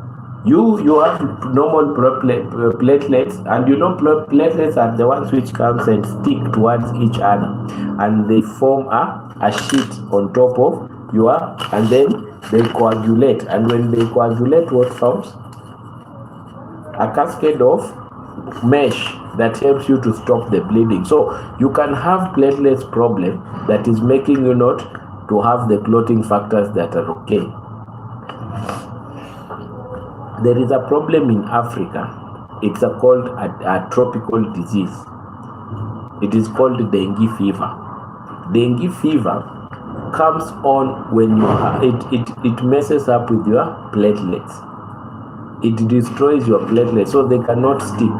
You have normal platelets, and you know platelets are the ones which comes and stick towards each other, and they form a sheet on top of and then they coagulate, and when they coagulate, what forms? A cascade of mesh that helps you to stop the bleeding. So you can have platelets problem that is making you not to have the clotting factors that are okay. There is a problem in Africa. It's called a tropical disease. It is called dengue fever. Dengue fever comes on when you it messes up with your platelets. It destroys your platelets, so they cannot stick.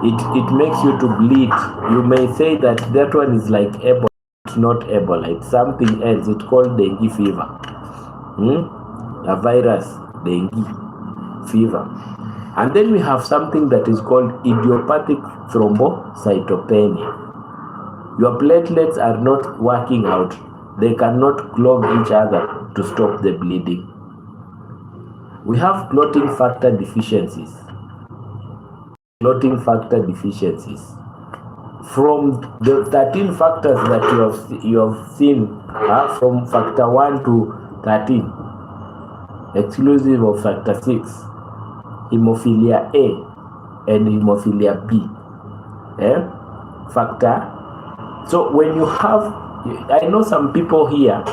It makes you to bleed. You may say that one is like Ebola. It's not Ebola. It's something else. It's called dengue fever. A virus, dengue fever. And then we have something that is called idiopathic thrombocytopenia. Your platelets are not working out. They cannot clog each other to stop the bleeding. We have clotting factor deficiencies. Clotting factor deficiencies. From the 13 factors that you have seen, from factor 1 to 13, exclusive of factor 6, hemophilia A and hemophilia B. So when you have, I know some people here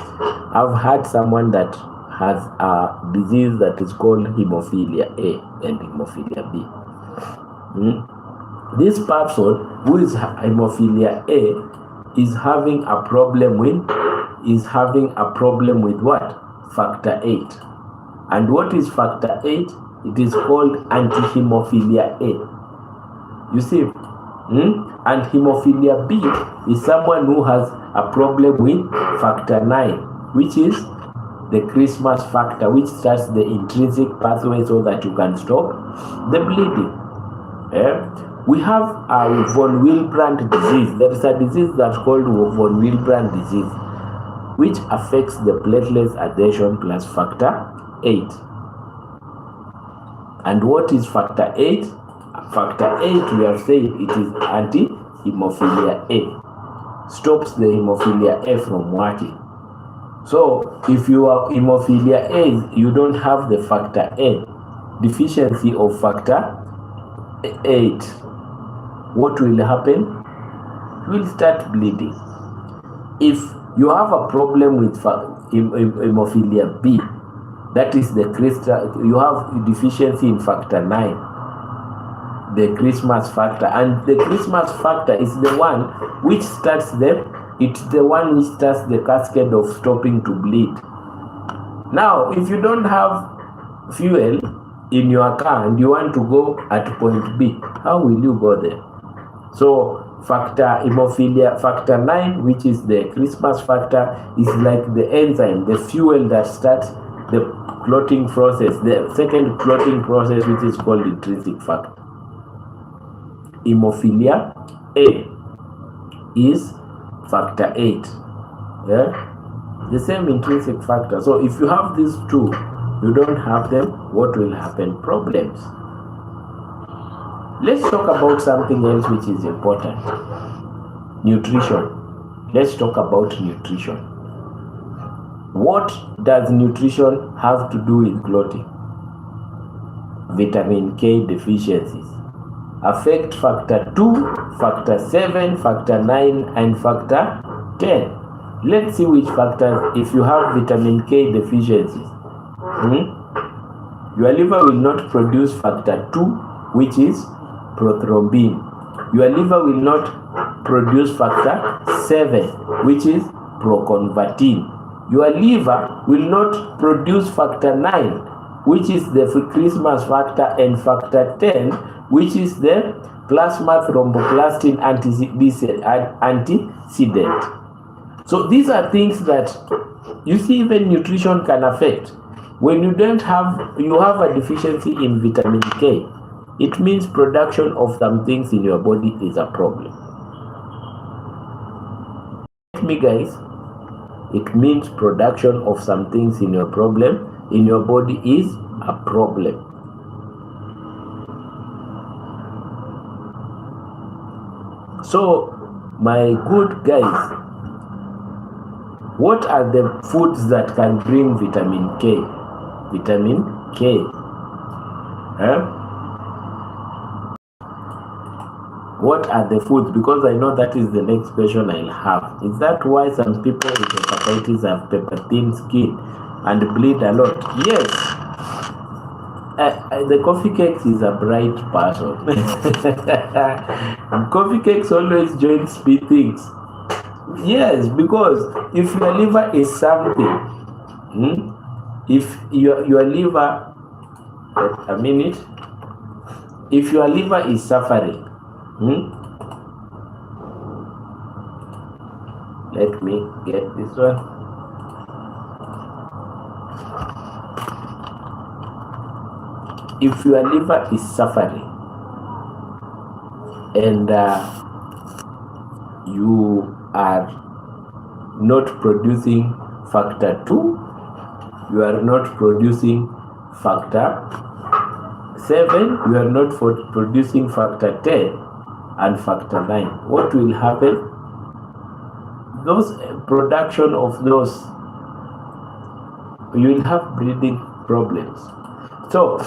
have had someone that has a disease that is called hemophilia A and hemophilia B. This person who is hemophilia A is having a problem with what? Factor 8. And what is factor 8? It is called anti-hemophilia A. You see? And hemophilia B is someone who has a problem with factor 9, which is the Christmas factor, which starts the intrinsic pathway so that you can stop the bleeding. We have a von Willebrand disease. There is a disease that's called von Willebrand disease, which affects the platelets adhesion plus factor 8. And what is factor 8? Factor 8, we have said it is anti-hemophilia A. Stops the hemophilia A from working. So if you are hemophilia A, you don't have the factor A, deficiency of factor 8. What will happen? You will start bleeding. If you have a problem with hemophilia B, that is the crystal, you have deficiency in factor 9, the Christmas factor, and the Christmas factor is the one which starts the cascade of stopping to bleed. Now, if you don't have fuel in your car and you want to go at point B, how will you go there? So hemophilia factor 9, which is the Christmas factor, is like the enzyme, the fuel that starts the clotting process, the second clotting process, which is called intrinsic factor. Hemophilia A is factor 8. The same intrinsic factor. So if you have these two, you don't have them, what will happen? Problems. Let's talk about something else which is important. Nutrition. Let's talk about nutrition. What does nutrition have to do with clotting? Vitamin K deficiencies affect factor 2, factor 7, factor 9, and factor 10. Let's see which factors. If you have vitamin K deficiencies, your liver will not produce factor 2, which is prothrombin. Your liver will not produce factor 7, which is proconvertin. Your liver will not produce factor 9, which is the Christmas factor, and factor 10, which is the plasma thromboplastin antecedent. So these are things that you see even nutrition can affect. When you don't have, you have a deficiency in vitamin K, It means production of some things in your body is a problem. Me guys, it means production of some things in your body is a problem. So my good guys, what are the foods that can bring vitamin K? Vitamin K. What are the foods? Because I know that is the next question I'll have. Is that why some people with hepatitis have pepper thin skin and bleed a lot? Yes. The coffee cakes is a bright person. Coffee cakes always joins me things. Yes, because if your liver is something, if your liver, wait a minute, if your liver is suffering, let me get this one. If your liver is suffering and you are not producing factor 2, you are not producing factor 7, you are not producing factor 10 and factor 9, what will happen? Those production of those, you will have breathing problems. So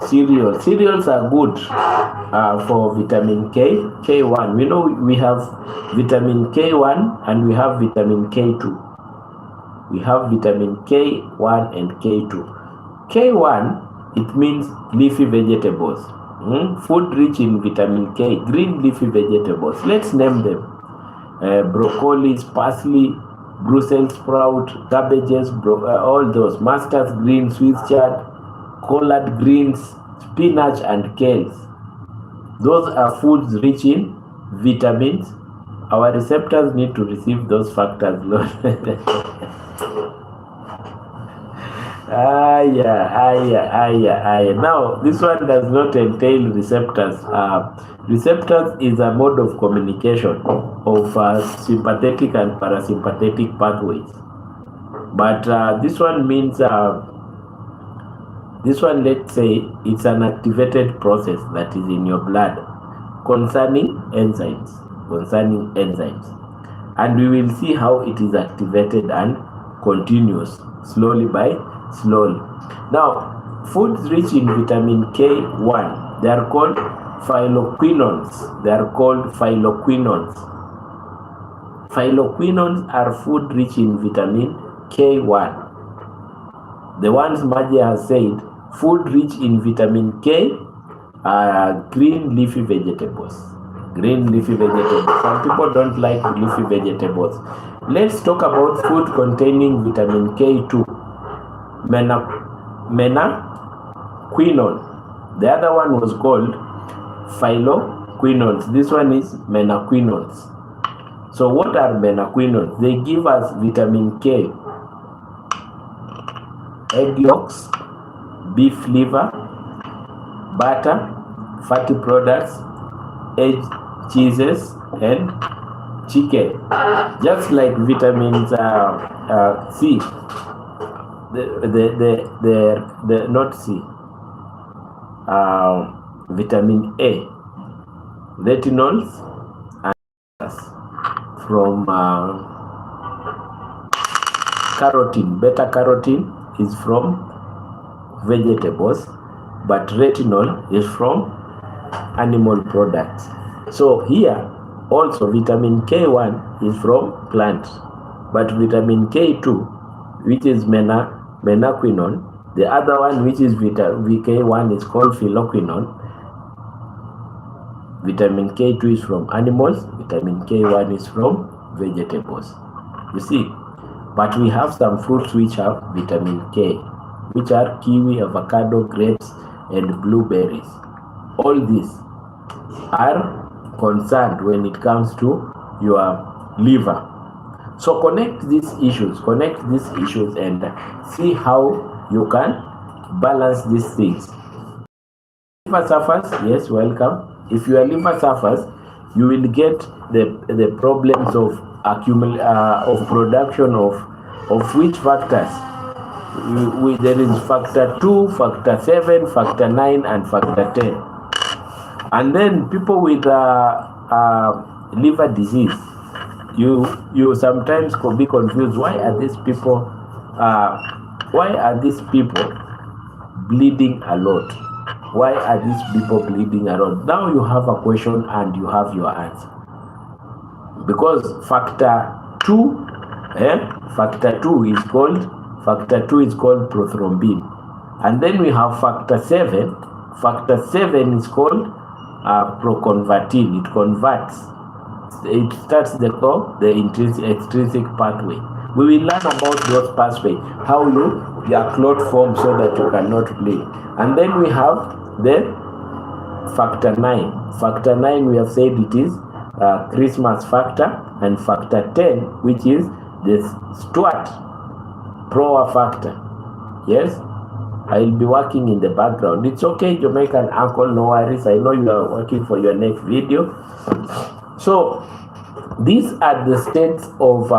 cereals are good for vitamin K1. We know we have vitamin K1 and we have vitamin K2. We have vitamin K1 and K2. K1, it means leafy vegetables. Food rich in vitamin K, green leafy vegetables. Let's name them. Broccoli, parsley, Brussels sprout, cabbages, all those, mustard greens, Swiss chard, collard greens, spinach and kales. Those are foods rich in vitamins. Our receptors need to receive those factors. Now, this one does not entail receptors. Receptors is a mode of communication of sympathetic and parasympathetic pathways. But this one means, this one, let's say, it's an activated process that is in your blood concerning enzymes. And we will see how it is activated and continues slowly by slowly. Now, foods rich in vitamin K1, they are called phyloquinones. Phyloquinones are food rich in vitamin K1. The ones Maji has said, food rich in vitamin K are green leafy vegetables. Some people don't like leafy vegetables. Let's talk about food containing vitamin K2. Menaquinone. The other one was called phyloquinones. This one is menaquinones. So what are menaquinones? They give us vitamin K, egg yolks, beef liver, butter, fatty products, egg, cheeses, and chicken. Just like vitamins C. Not C. Vitamin A, retinols, and from carotene. Beta carotene is from vegetables, but retinol is from animal products. So here also vitamin K1 is from plants, but vitamin K2, which is menaquinone, the other one, which is VK1, is called phyloquinone. Vitamin K2 is from animals, vitamin K1 is from vegetables. You see, but we have some fruits which have vitamin K, which are kiwi, avocado, grapes, and blueberries. All these are concerned when it comes to your liver. So connect these issues and see how you can balance these things. Liver suffers, yes, welcome. If your liver suffers, you will get the problems of of production of which factors. There is factor 2, factor 7, factor 9, and factor 10. And then people with liver disease, you sometimes could be confused. Why are these people bleeding a lot? Why are these people bleeding a lot? Now you have a question and you have your answer. Because factor 2 is called prothrombin. And then we have factor 7. Factor 7 is called proconvertin. It converts. It starts the extrinsic pathway. We will learn about those pathways, how your clot forms so that you cannot bleed. And then we have the factor 9. Factor 9, we have said it is Christmas factor, and factor 10, which is the Stuart Proa factor. Yes, I'll be working in the background. It's okay, Jamaican uncle, no worries. I know you are working for your next video. So these are the states of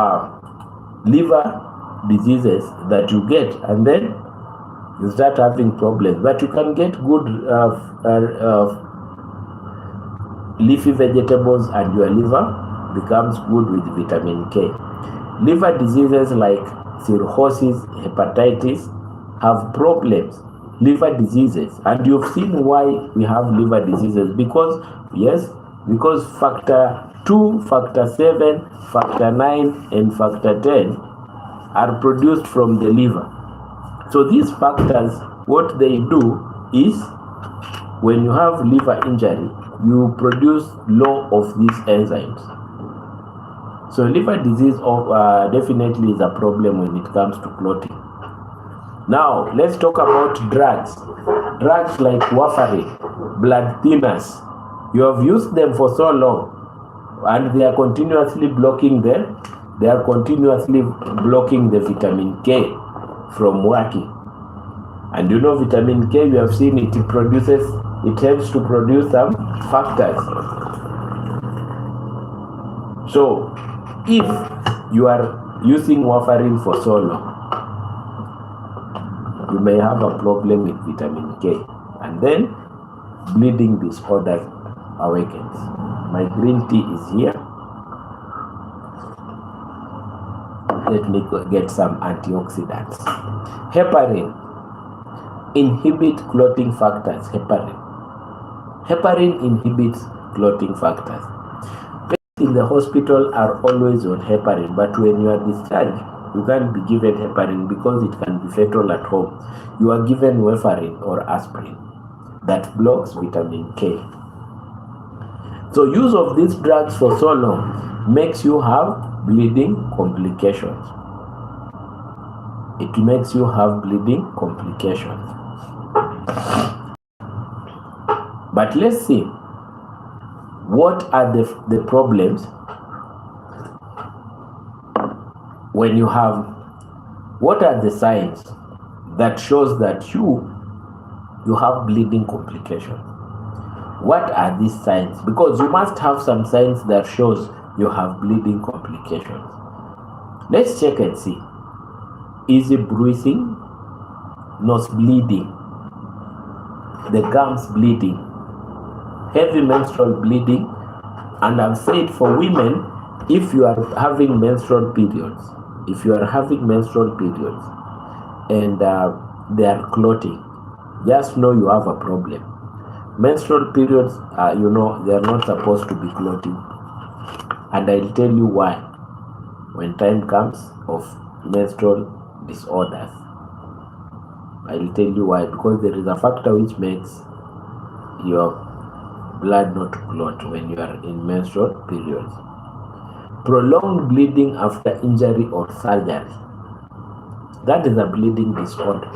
liver diseases that you get, and then you start having problems. But you can get good leafy vegetables and your liver becomes good with vitamin K. Liver diseases like cirrhosis, hepatitis have problems. Liver diseases, and you've seen why we have liver diseases, because factor 2, factor 7, factor 9, and factor 10 are produced from the liver. So these factors, what they do is, when you have liver injury, you produce low of these enzymes. So liver disease definitely is a problem when it comes to clotting. Now let's talk about drugs. Drugs like warfarin, blood thinners. You have used them for so long, and they are continuously blocking the vitamin K from working. And you know, vitamin K, you have seen it helps to produce some factors. So if you are using warfarin for so long, you may have a problem with vitamin K, and then bleeding disorder awakens. My green tea is here. Let me get some antioxidants. Heparin inhibit clotting factors. Heparin inhibits clotting factors. Patients in the hospital are always on heparin, but when you are discharged, you can't be given heparin because it can be fatal at home. You are given warfarin or aspirin that blocks vitamin K. So use of these drugs for so long makes you have bleeding complications. It makes you have bleeding complications. But let's see, what are the problems when you have, what are the signs that shows that you have bleeding complications? What are these signs? Because you must have some signs that shows you have bleeding complications. Let's check and see. Easy bruising, nose bleeding, the gums bleeding, heavy menstrual bleeding, and I've said for women, if you are having menstrual periods, and they are clotting, just know you have a problem. Menstrual periods, they are not supposed to be clotting, and I'll tell you why when time comes of menstrual disorders. I'll tell you why, because there is a factor which makes your blood not clot when you are in menstrual periods. Prolonged bleeding after injury or surgery. That is a bleeding disorder.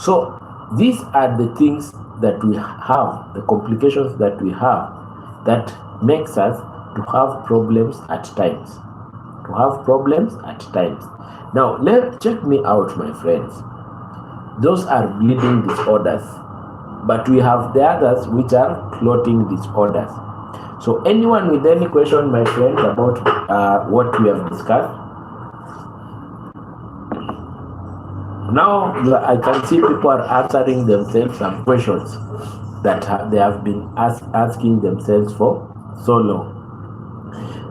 So these are the things that we have, the complications that we have, that makes us to have problems at times. to have problems at times. Now, check me out, my friends. Those are bleeding disorders, but we have the others which are clotting disorders. So anyone with any question, my friends, about what we have discussed? Now I can see people are answering themselves some questions that they have been asking themselves for so long.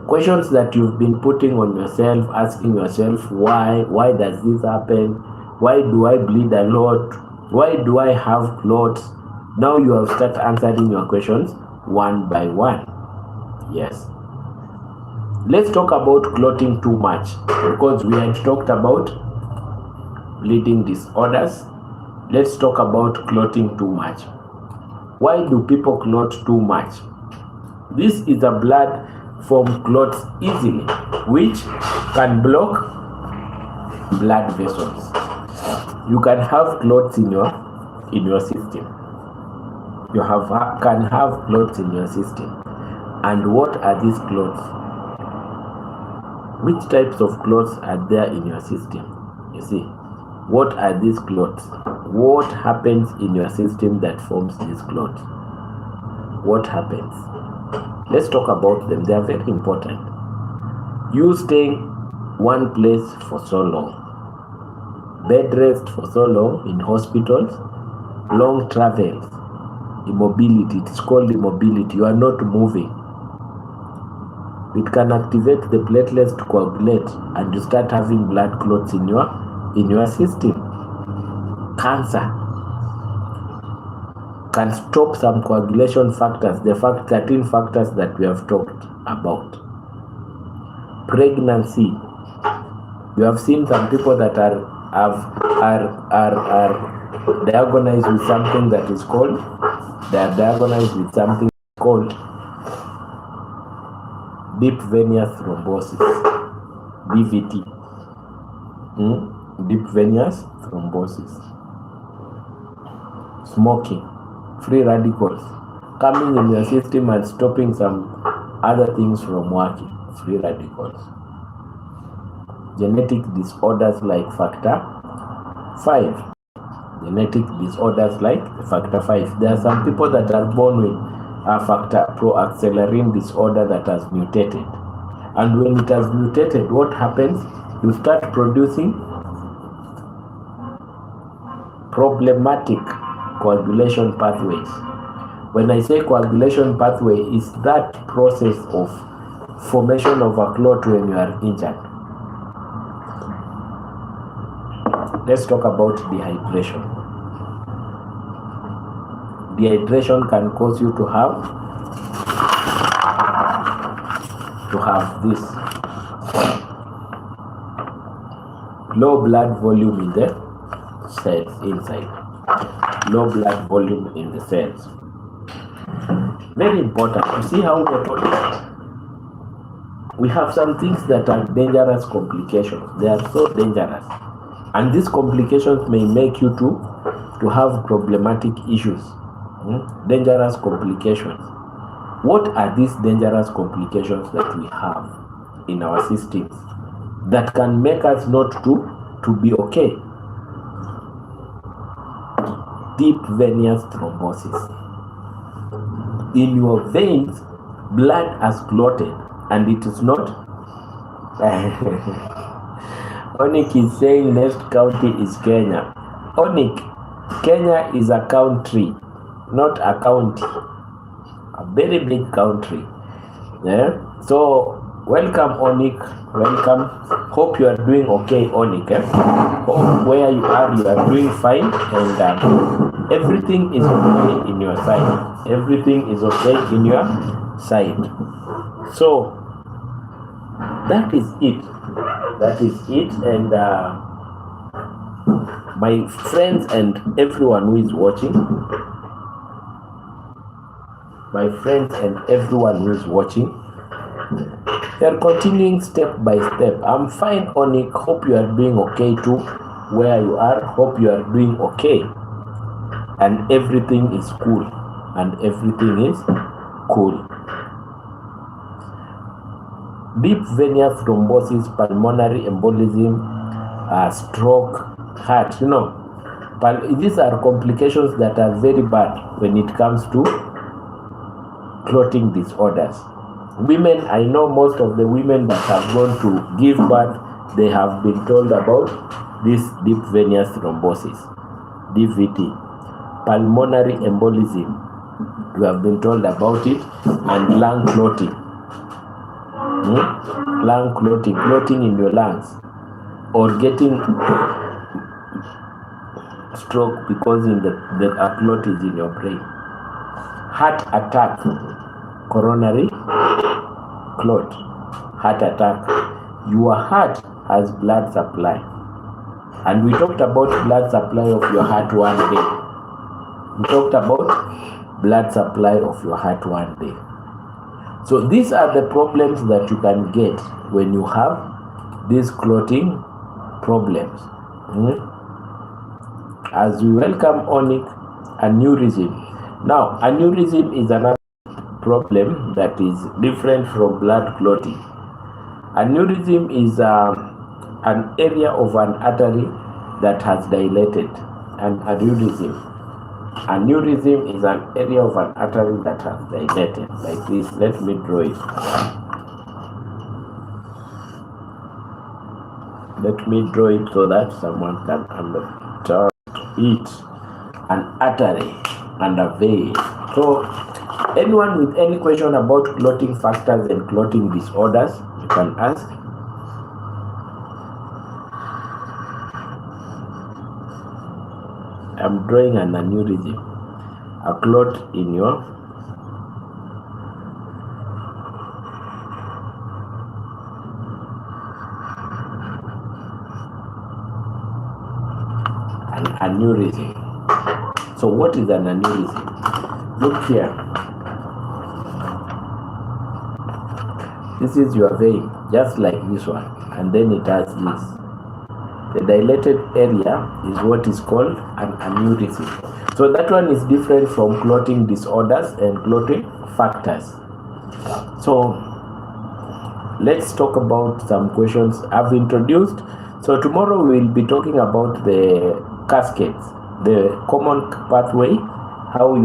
Questions that you've been putting on yourself, asking yourself, why does this happen? Why do I bleed a lot? Why do I have clots? Now you have started answering your questions one by one. Yes. Let's talk about clotting too much, because we had talked about bleeding disorders. Let's talk about clotting too much. Why do people clot too much? This is a blood form clots easily, which can block blood vessels. You can have clots in your system. You can have clots in your system. And what are these clots? Which types of clots are there in your system? You see, what are these clots? What happens in your system that forms these clots? What happens? Let's talk about them. They are very important. You staying one place for so long, bed rest for so long in hospitals, long travels, immobility. It's called immobility. You are not moving. It can activate the platelets to coagulate, and you start having blood clots in your system. Cancer can stop some coagulation factors, the 13 factors that we have talked about. Pregnancy. You have seen some people that are diagnosed with something that is called, deep venous thrombosis, DVT. Deep venous thrombosis. Smoking, free radicals coming in your system and stopping some other things from working, free radicals. Genetic disorders like factor 5. Genetic disorders like factor 5. There are some people that are born with a factor proaccelerating disorder that has mutated. And when it has mutated, what happens? You start producing problematic coagulation pathways. When I say coagulation pathway, is that process of formation of a clot when you are injured. Let's talk about dehydration. Dehydration can cause you to have this low blood volume in the cells inside. Low blood volume in the cells. Very important. You see how we're talking? We have some things that are dangerous complications. They are so dangerous. And these complications may make you to have problematic issues. Dangerous complications. What are these dangerous complications that we have in our systems that can make us not to be okay? Deep venous thrombosis. In your veins, blood has clotted, and it is not. Onik is saying next county is Kenya. Onik, Kenya is a country, not a county. A very big country. Yeah. So welcome, Onik. Welcome. Hope you are doing okay, Onik. Hope where you are doing fine, and everything is okay in your side. Everything is okay in your side. So that is it. That is it. And my friends and everyone who is watching, they are continuing step by step. I'm fine, Onik. Hope you are doing okay too where you are. Hope you are doing okay. And everything is cool. deep venous thrombosis, pulmonary embolism, stroke, heart. These are complications that are very bad when it comes to clotting disorders. Women, I know most of the women that have gone to give birth, they have been told about this deep venous thrombosis, DVT, pulmonary embolism, we have been told about it, and lung clotting. Lung clotting in your lungs, or getting stroke because the clot is in your brain. Heart attack, coronary clot, heart attack. Your heart has blood supply, and we talked about blood supply of your heart one day. So these are the problems that you can get when you have these clotting problems. As we welcome Onyx, aneurysm. Now, aneurysm is another problem that is different from blood clotting. Aneurysm is an area of an artery that has dilated. An aneurysm is an area of an artery that has dilated. Like this, let me draw it. Let me draw it so that someone can understand it. An artery and a vein. So anyone with any question about clotting factors and clotting disorders, you can ask. I'm drawing an aneurysm, a clot in your aneurysm. So what is an aneurysm? Look here. This is your vein, just like this one, and then it has this. The dilated area is what is called an aneurysm. So that one is different from clotting disorders and clotting factors. So let's talk about some questions I've introduced. So tomorrow we will be talking about the cascades, the common pathway, how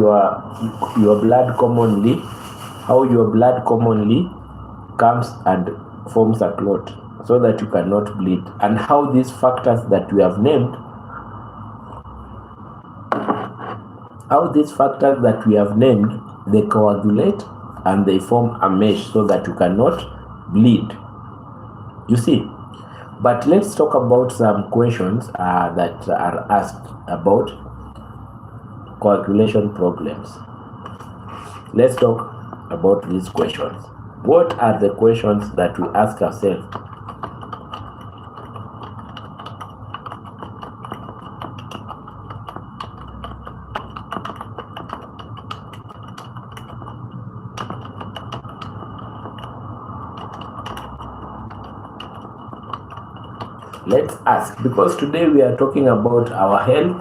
your blood commonly comes and forms a clot so that you cannot bleed, and how these factors that we have named, they coagulate and they form a mesh so that you cannot bleed. You see. But let's talk about some questions that are asked about coagulation problems. Let's talk about these questions. What are the questions that we ask ourselves? Let's ask, because today we are talking about our health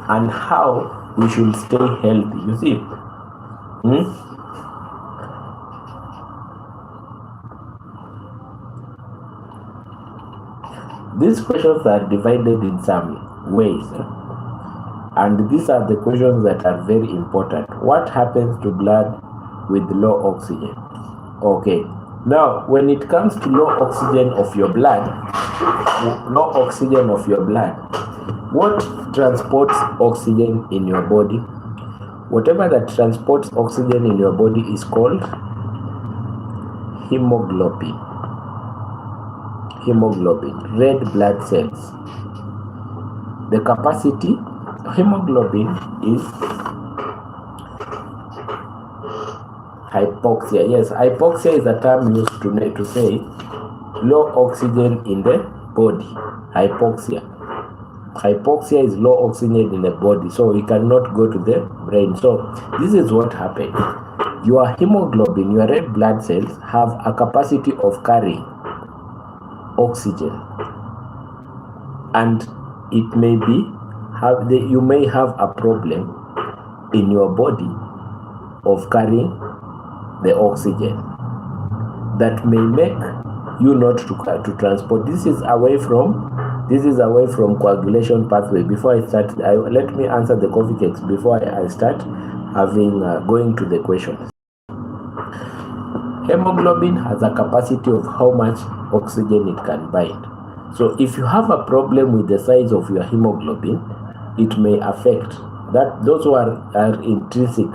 and how we should stay healthy. You see, these questions are divided in some ways, and these are the questions that are very important. What happens to blood with low oxygen? Okay. Now, when it comes to low oxygen of your blood, what transports oxygen in your body? Whatever that transports oxygen in your body is called hemoglobin. Red blood cells. The capacity, hemoglobin is hypoxia. Yes, hypoxia is a term used to say low oxygen in the body. Hypoxia is low oxygen in the body, so it cannot go to the brain. So this is what happened. Your hemoglobin, your red blood cells, have a capacity of carrying oxygen, and it may be you may have a problem in your body of carrying the oxygen that may make you not to transport. This is away from coagulation pathway. Before I start, let me answer the coffee cakes before I start having going to the questions. Hemoglobin has a capacity of how much oxygen it can bind. So if you have a problem with the size of your hemoglobin, it may affect that. Those are intrinsic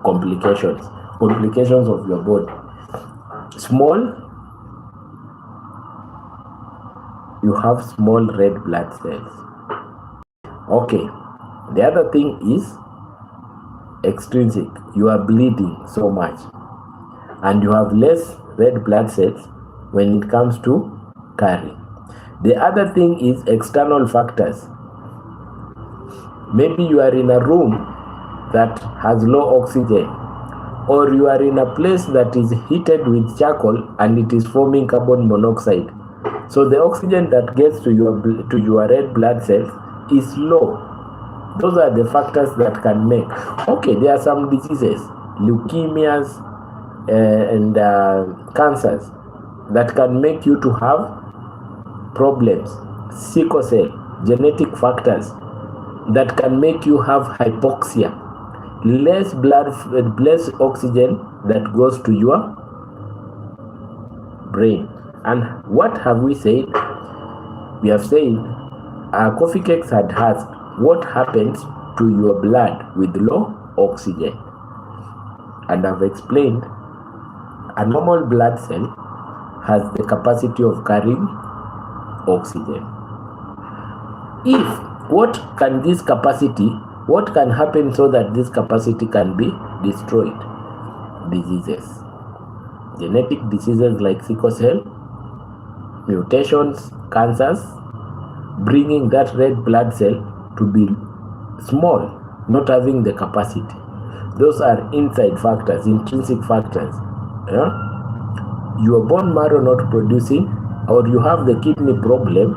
complications of your body. Small, you have small red blood cells. Okay, the other thing is extrinsic. You are bleeding so much and you have less red blood cells when it comes to carrying. The other thing is external factors. Maybe you are in a room that has low oxygen, or you are in a place that is heated with charcoal and it is forming carbon monoxide. So the oxygen that gets to your red blood cells is low. Those are the factors that can make. Okay, there are some diseases, leukemias and cancers, that can make you to have problems. Sickle cell, genetic factors that can make you have hypoxia, less oxygen that goes to your brain. And what have we said? We have said coffee cakes had asked what happens to your blood with low oxygen, and I've explained a normal blood cell has the capacity of carrying oxygen. What can happen so that this capacity can be destroyed? Diseases, genetic diseases like sickle cell, mutations, cancers, bringing that red blood cell to be small, not having the capacity. Those are inside factors, intrinsic factors. Your bone marrow not producing, or you have the kidney problem,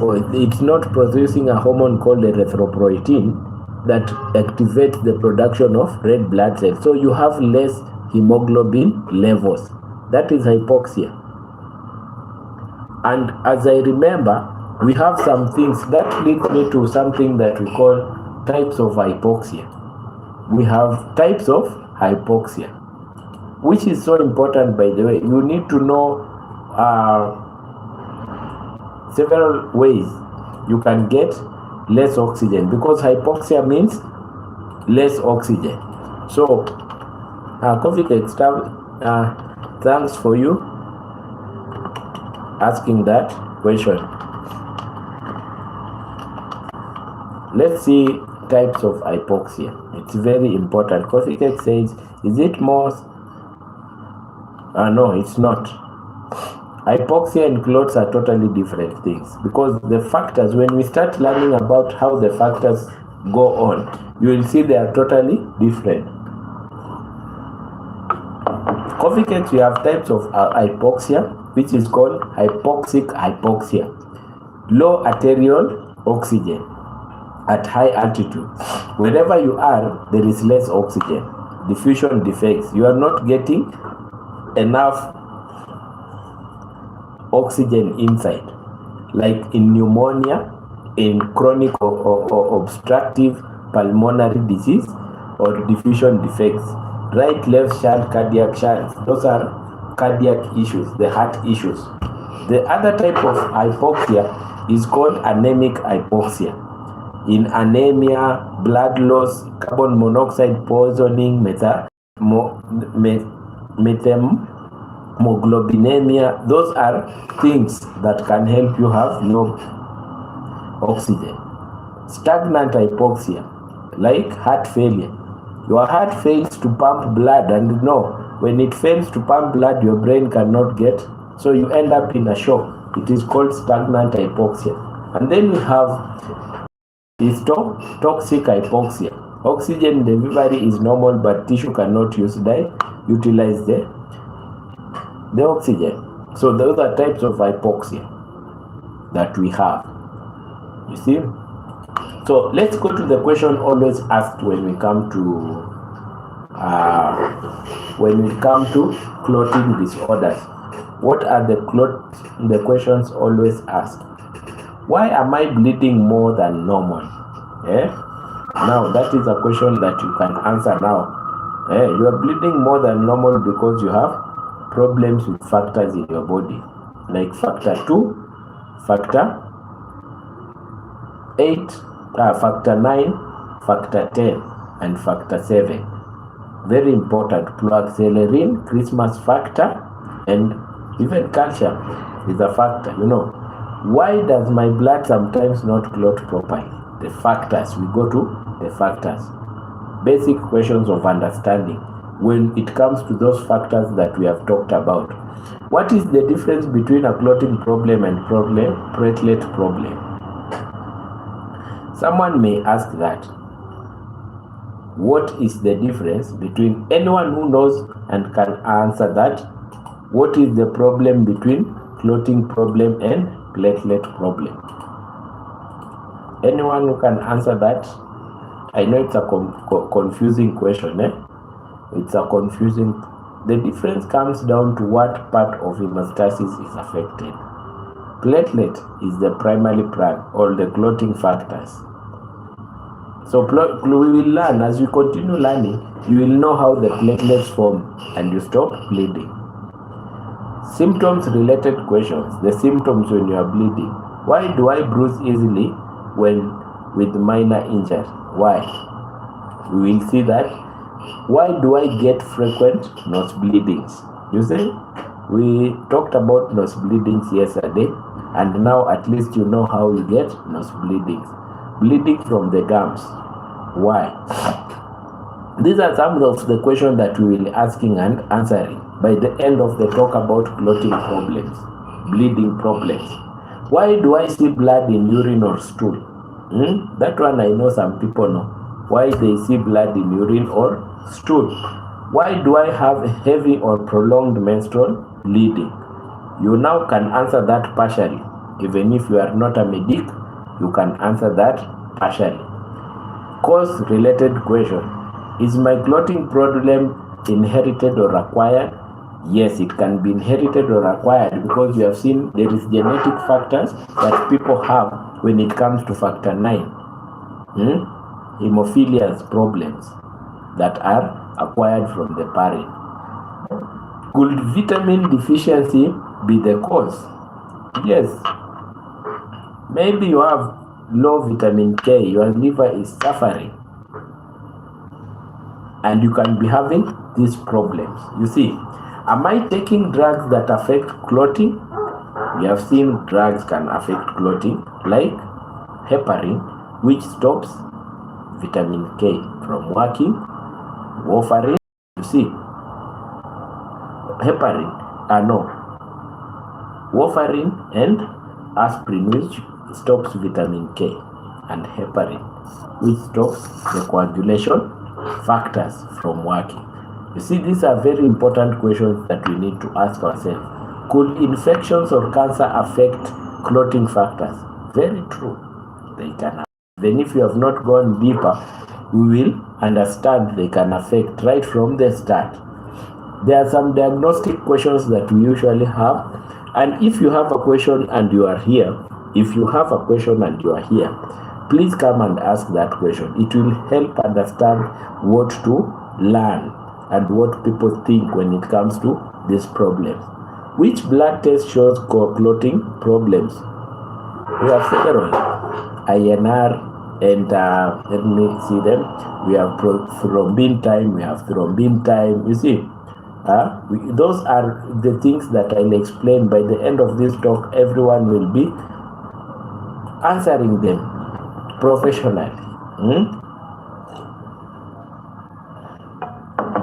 or it's not producing a hormone called erythropoietin that activates the production of red blood cells. So you have less hemoglobin levels. That is hypoxia. And as I remember, we have some things that leads me to something that we call types of hypoxia. We have types of hypoxia, which is so important, by the way. You need to know several ways you can get less oxygen, because hypoxia means less oxygen. So coffee cakes, thanks for you asking that question. Let's see types of hypoxia. It's very important. Coffee cake says, is it more? No, it's not. Hypoxia and clots are totally different things, because the factors, when we start learning about how the factors go on, you will see they are totally different. Coffee cakes, we have types of hypoxia, which is called hypoxic hypoxia. Low arterial oxygen at high altitude. Wherever you are, there is less oxygen. Diffusion defects. You are not getting enough oxygen inside, like in pneumonia, in chronic or obstructive pulmonary disease, or diffusion defects. Right, left shunt, cardiac shunts. Those are cardiac issues, the heart issues. The other type of hypoxia is called anemic hypoxia. In anemia, blood loss, carbon monoxide poisoning, hemoglobinemia, those are things that can help you have no oxygen. Stagnant hypoxia, like heart failure. Your heart fails to pump blood, and when it fails to pump blood, your brain cannot get, so you end up in a shock. It is called stagnant hypoxia. And then we have toxic hypoxia. Oxygen delivery is normal, but tissue cannot utilize the oxygen. So those are types of hypoxia that we have. You see? So let's go to the question always asked when we come to clotting disorders. What are the questions always asked? Why am I bleeding more than normal? Now that is a question that you can answer now. You are bleeding more than normal because you have problems with factors in your body, like factor 2, factor 8, factor 9, factor 10, and factor 7. Very important. Proaccelerating, Christmas factor, and even calcium is a factor. Why does my blood sometimes not clot properly? The factors. We go to the factors. Basic questions of understanding when it comes to those factors that we have talked about. What is the difference between a clotting problem and platelet problem? Someone may ask that. What is the difference between anyone who knows and can answer that? What is the problem between clotting problem and platelet problem? Anyone who can answer that? I know it's a confusing question. It's a confusing. The difference comes down to what part of hemostasis is affected. Platelet is the primary plug, or the clotting factors. So we will learn, as you continue learning, you will know how the platelets form and you stop bleeding. Symptoms related questions. The symptoms when you are bleeding. Why do I bruise easily when with minor injury? Why? We will see that. Why do I get frequent nose bleedings? You see, we talked about nose bleedings yesterday, and now at least you know how you get nose bleedings. Bleeding from the gums. Why? These are some of the questions that we will be asking and answering by the end of the talk about clotting problems, bleeding problems. Why do I see blood in urine or stool? That one I know some people know. Why they see blood in urine or stool? Why do I have heavy or prolonged menstrual bleeding? You now can answer that partially. Even if you are not a medic, you can answer that partially. Cause-related question. Is my clotting problem inherited or acquired? Yes, it can be inherited or acquired because you have seen there is genetic factors that people have when it comes to factor 9. Hemophilia's problems that are acquired from the parent. Could vitamin deficiency be the cause? Yes. Maybe you have low vitamin K, your liver is suffering, and you can be having these problems. You see, am I taking drugs that affect clotting? We have seen drugs can affect clotting, like heparin, which stops vitamin K from working. Warfarin, you see, warfarin and aspirin, which stops vitamin K, and heparin, which stops the coagulation factors from working. You see, these are very important questions that we need to ask ourselves. Could infections or cancer affect clotting factors? Very true. They can. Even if you have not gone deeper, we will understand they can affect right from the start. There are some diagnostic questions that we usually have, and if you have a question and you are here, please come and ask that question. It will help understand what to learn and what people think when it comes to these problems. Which blood test shows clotting problems? We have several. INR, and let me see them. We have thrombin time, You see, those are the things that I'll explain. By the end of this talk, everyone will be answering them professionally.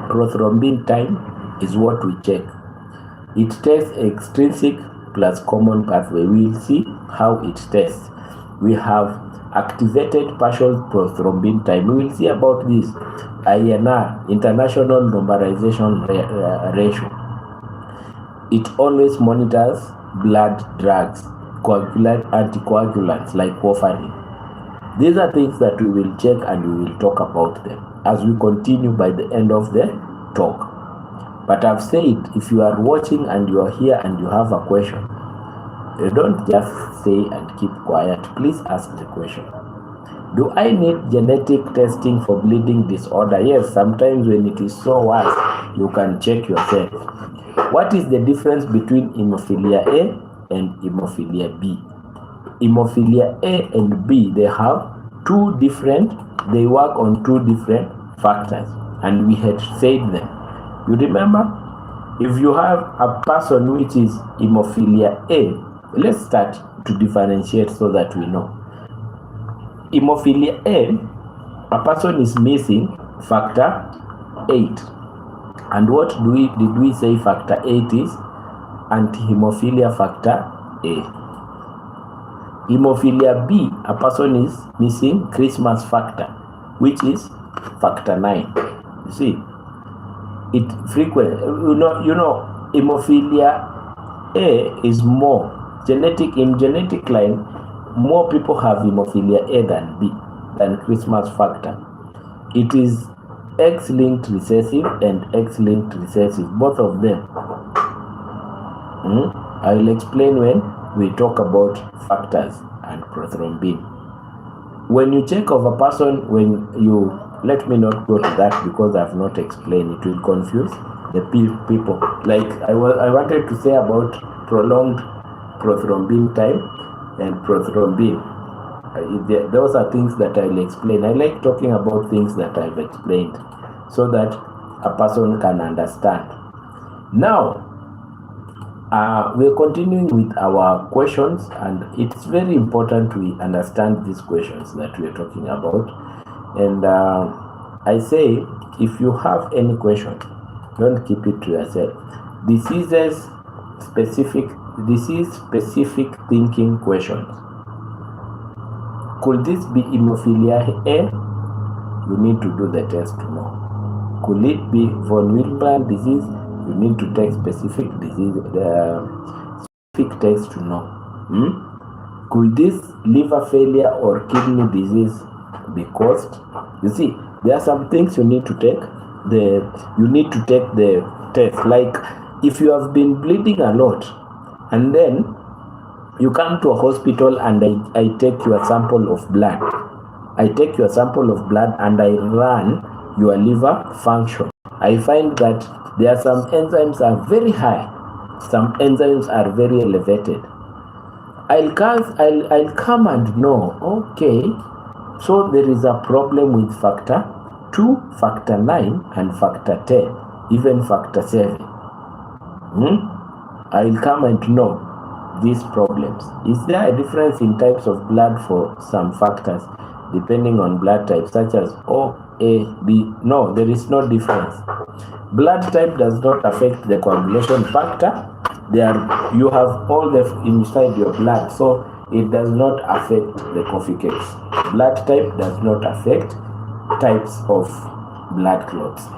Prothrombin time is what we check. It tests extrinsic plus common pathway. We will see how it tests. We have activated partial prothrombin time. We will see about this. INR, International Normalization Ratio. It always monitors blood drugs, anticoagulants like warfarin. These are things that we will check and we will talk about them as we continue by the end of the talk. But I've said, if you are watching and you are here and you have a question, you don't just stay and keep quiet. Please ask the question. Do I need genetic testing for bleeding disorder? Yes, sometimes when it is so worse, you can check yourself. What is the difference between hemophilia A and hemophilia B? Hemophilia A and B, they work on two different factors, and we had said them. You remember? If you have a person which is hemophilia A, let's start to differentiate so that we know. Hemophilia A, a person is missing factor 8. And what did we say factor 8 is? Anti-hemophilia factor A. Hemophilia B, a person is missing Christmas factor, which is factor 9. You see, it frequent. You know, hemophilia A is more in genetic line. More people have hemophilia A than B, than Christmas factor. It is X-linked recessive and X-linked recessive, both of them. I will explain when we talk about factors and prothrombin. When you check of a person, let me not go to that because I've not explained, it will confuse the people. Like I wanted to say about prolonged prothrombin time and prothrombin. Those are things that I'll explain. I like talking about things that I've explained so that a person can understand. Now, we're continuing with our questions, and it's very important we understand these questions that we're talking about. And I say, if you have any question, don't keep it to yourself. Disease-specific thinking questions. Could this be hemophilia A? You need to do the test to know. Could it be von Willebrand disease? You need to take specific test to know. Could this liver failure or kidney disease be caused? You see, there are some things you need to take. You need to take the test. Like if you have been bleeding a lot, and then you come to a hospital and I take your sample of blood. I take your sample of blood and I run your liver function. I find that there are some enzymes are very high, some enzymes are very elevated. I'll come and know, okay, so there is a problem with factor 2, factor 9, and factor 10, even factor 7. I'll come and know these problems. Is there a difference in types of blood for some factors depending on blood type, such as O, A, B? No, there is no difference. Blood type does not affect the coagulation factor. You have all the inside your blood, so it does not affect the coagulates. Blood type does not affect types of blood clots.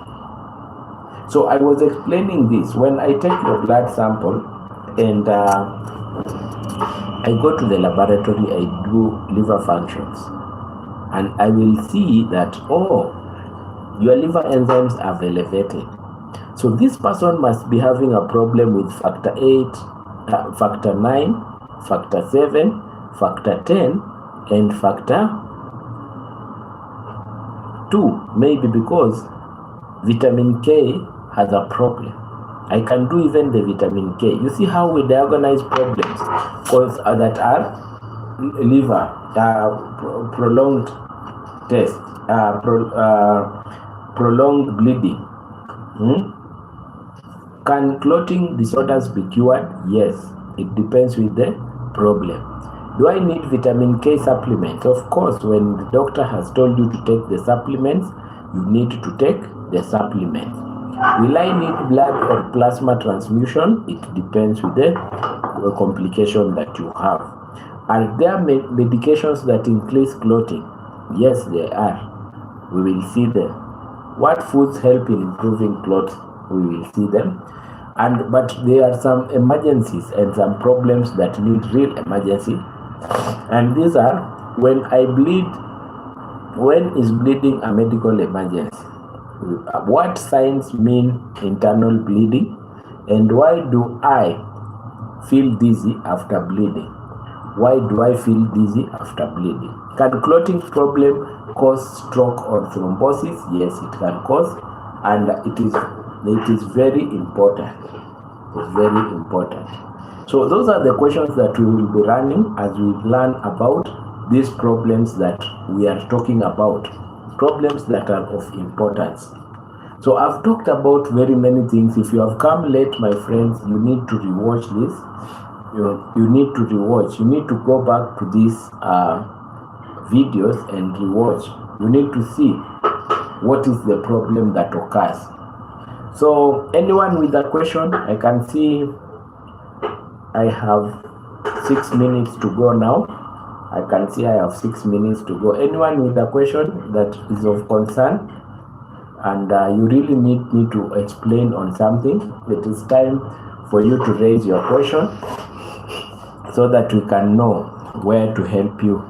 So I was explaining this. When I take your blood sample and I go to the laboratory, I do liver functions, and I will see that, your liver enzymes are elevated. So this person must be having a problem with factor 8, factor 9, factor 7, factor 10, and factor 2, maybe because vitamin K has a problem. I can do even the vitamin K. You see how we diagnose problems that are liver, prolonged test, prolonged bleeding. Can clotting disorders be cured? Yes, it depends with the problem. Do I need vitamin K supplements? Of course, when the doctor has told you to take the supplements, you need to take the supplements. Will I need blood or plasma transfusion? It depends with the complication that you have. Are there medications that increase clotting? Yes, there are. We will see them. What foods help in improving clot? We will see them. But there are some emergencies and some problems that need real emergency. And these are when I bleed. When is bleeding a medical emergency? What signs mean internal bleeding? And why do I feel dizzy after bleeding? Why do I feel dizzy after bleeding? Can clotting problem cause stroke or thrombosis? Yes, it can cause, and it is very important. It's very important. So those are the questions that we will be running as we learn about these problems that we are talking about, problems that are of importance. So I've talked about very many things. If you have come late, my friends, you need to rewatch this. You need to rewatch. You need to go back to these videos and rewatch. You need to see what is the problem that occurs. So anyone with a question, I can see I have 6 minutes to go now. I can see I have 6 minutes to go. Anyone with a question that is of concern and you really need me to explain on something, it is time for you to raise your question so that we can know where to help you.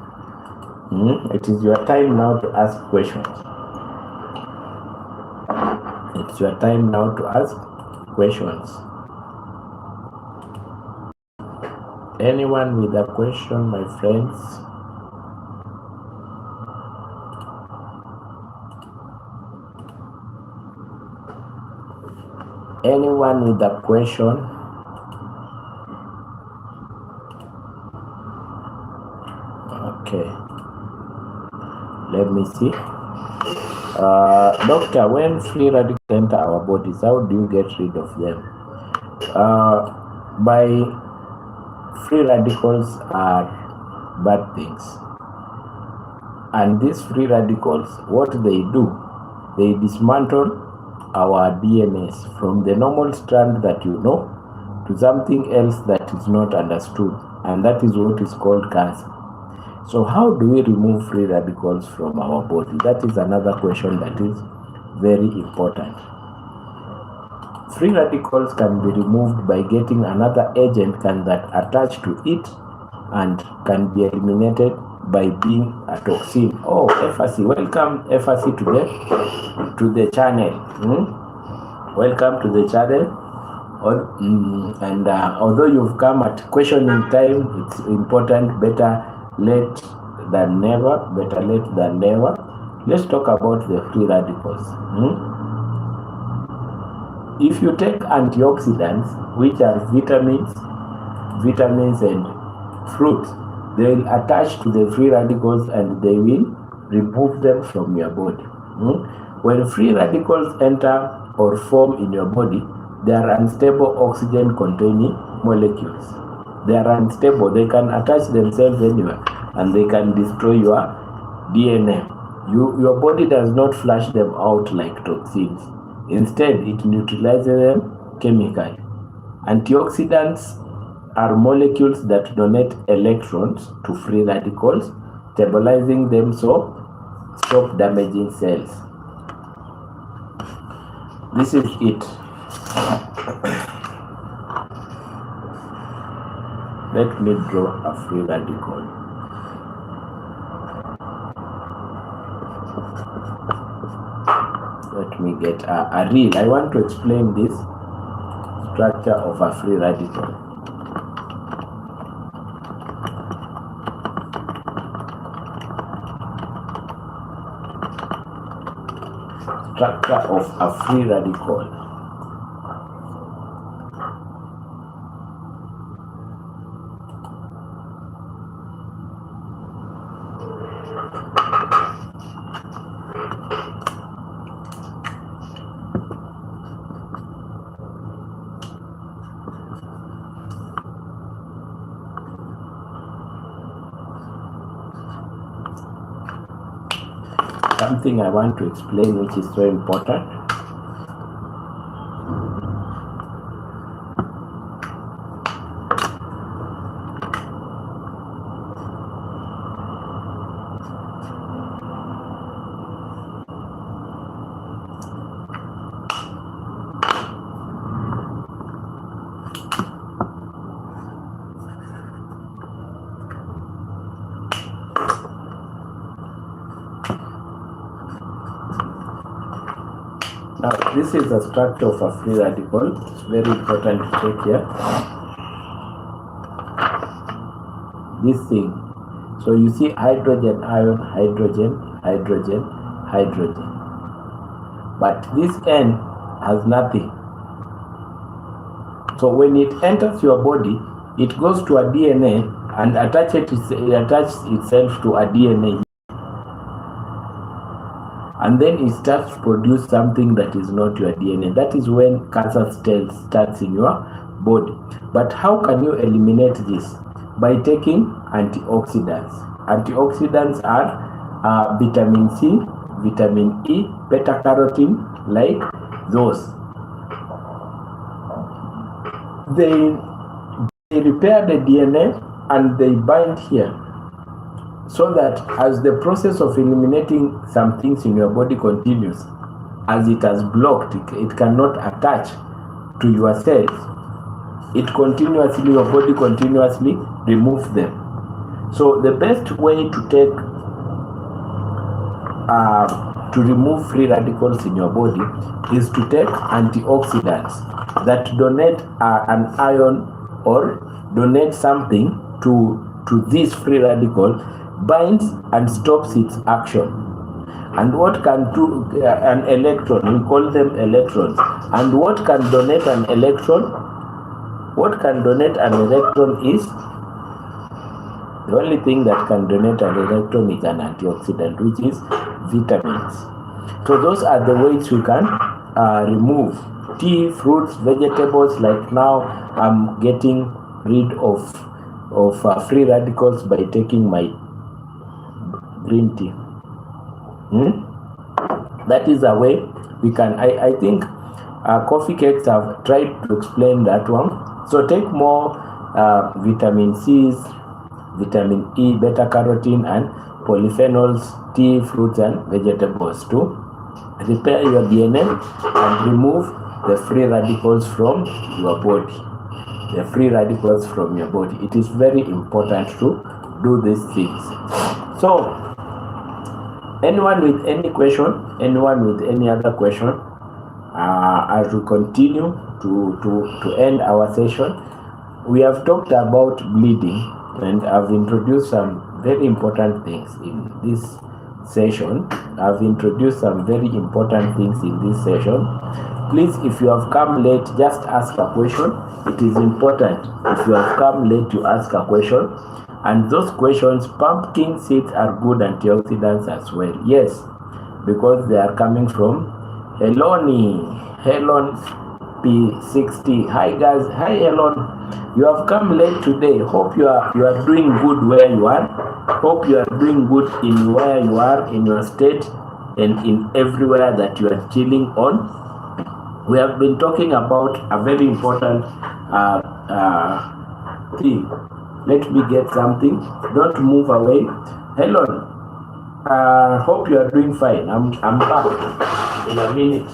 It is your time now to ask questions. It's your time now to ask questions. Anyone with a question, my friends? Anyone with a question? Okay. Let me see. Doctor, when free radicals enter our bodies, how do you get rid of them? By free radicals are bad things. And these free radicals, what they do, they dismantle our DNAs from the normal strand that you know to something else that is not understood. And that is what is called cancer. So how do we remove free radicals from our body? That is another question that is very important. Free radicals can be removed by getting another agent that attach to it and can be eliminated by being a toxin. Oh, FRC, welcome FRC to the channel. Welcome to the channel. And although you've come at questioning time, it's important, better late than never, better late than never. Let's talk about the free radicals. If you take antioxidants, which are vitamins and fruits, they will attach to the free radicals and they will remove them from your body. When free radicals enter or form in your body, they are unstable oxygen containing molecules. They are unstable. They can attach themselves anywhere and they can destroy your DNA. Your body does not flush them out like toxins. Instead, it neutralizes them chemically. Antioxidants are molecules that donate electrons to free radicals, stabilizing them so stop damaging cells. This is it. Let me draw a free radical. Let me get a real. I want to explain this structure of a free radical. Structure of a free radical. Something I want to explain which is so important. Now, this is the structure of a free radical. It's very important to take here. This thing. So you see hydrogen ion, hydrogen, hydrogen, hydrogen. But this N has nothing. So when it enters your body, it goes to a DNA and attaches itself to a DNA. And then it starts to produce something that is not your DNA. That is when cancer cells starts in your body. But how can you eliminate this? By taking antioxidants. Antioxidants are vitamin C, vitamin E, beta carotene, like those. They repair the DNA and they bind here, so that as the process of eliminating some things in your body continues, as it has blocked, it cannot attach to your cells. It continuously, your body continuously removes them. So the best way to take to remove free radicals in your body is to take antioxidants that donate an ion or donate something to this free radical, binds and stops its action. And what can do an electron? We call them electrons. And what can donate an electron? What can donate an electron is the only thing that can donate an electron is an antioxidant, which is vitamins. So those are the ways we can remove tea, fruits, vegetables. Like now, I'm getting rid of free radicals by taking my green tea. That is a way we can. I think coffee cakes have tried to explain that one. So take more vitamin C's, vitamin E, beta carotene, and polyphenols, tea, fruits, and vegetables to repair your DNA and remove the free radicals from your body. The free radicals from your body. It is very important to do these things. So, anyone with any question, anyone with any other question, as we continue to end our session, we have talked about bleeding, and I've introduced some very important things in this session. I've introduced some very important things in this session. Please, if you have come late, just ask a question. It is important. If you have come late, to ask a question. And those questions, pumpkin seeds are good antioxidants as well. Yes, because they are coming from Helon P60. Hi guys. Hi Helon. You have come late today. Hope you are doing good where you are. Hope you are doing good in where you are, in your state, and in everywhere that you are chilling on. We have been talking about a very important thing. Let me get something. Don't move away. Helen, hope you are doing fine. I'm back in a minute.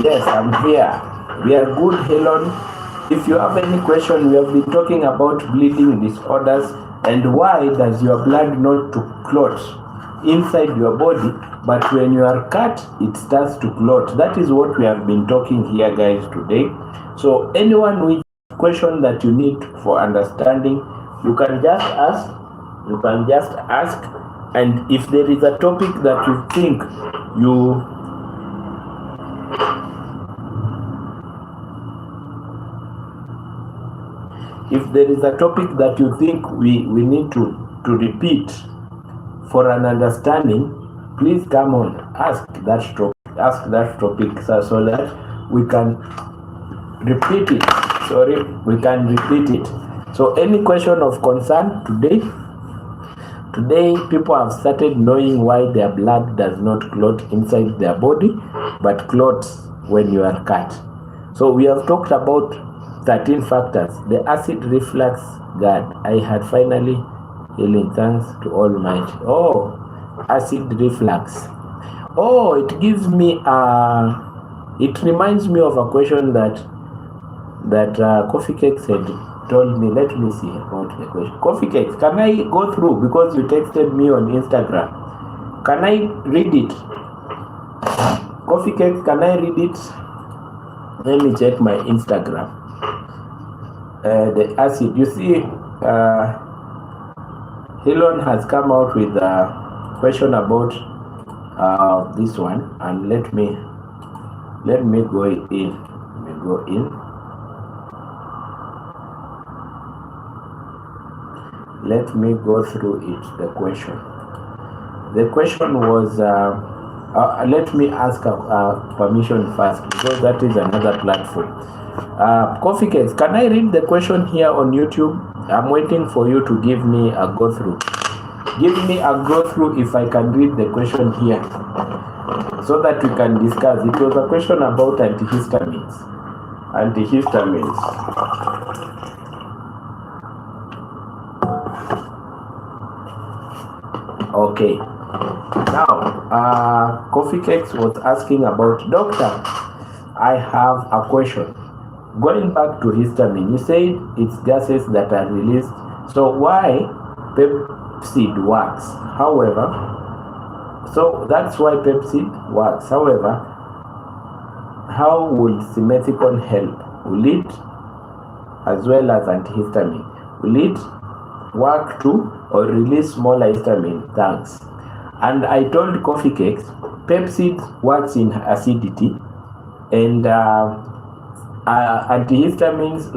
Yes, I'm here. We are good, Helen. If you have any question, we have been talking about bleeding disorders and why does your blood not to clot inside your body, but when you are cut, it starts to clot. That is what we have been talking here, guys, today. So anyone with a question that you need for understanding, you can just ask. You can just ask. And if there is a topic that you think if there is a topic that you think we need to repeat for an understanding, please come on, ask that topic so that we can repeat it. We can repeat it. So any question of concern today, Today, people have started knowing why their blood does not clot inside their body, but clots when you are cut. So we have talked about 13 factors. The acid reflux, God, I had finally healing, thanks to Almighty. Oh, acid reflux. Oh, it gives me it reminds me of a question that Coffee Cakes had told me. Let me see about the question. Coffee Cakes, can I go through, because you texted me on Instagram? Can I read it? Coffee Cakes, can I read it? Let me check my Instagram. The acid, you see, Elon has come out with a question about this one, and let me go in. Let me go through it. The question was, let me ask permission first, because that is another platform. Coffee Cakes, can I read the question here on YouTube? I'm waiting for you to give me a go through. Give me a go through if I can read the question here, so that we can discuss. It was a question about antihistamines. Okay. Now, Coffee Cakes was asking about, doctor, I have a question. Going back to histamine, you said it's gases that are released. So why Pepsid works? However, so that's why Pepsid works. However, how would simethicone help? Will it, as well as antihistamine, will it work too, or release smaller histamine? Thanks. And I told Coffee Cakes, Pepsid works in acidity, and antihistamines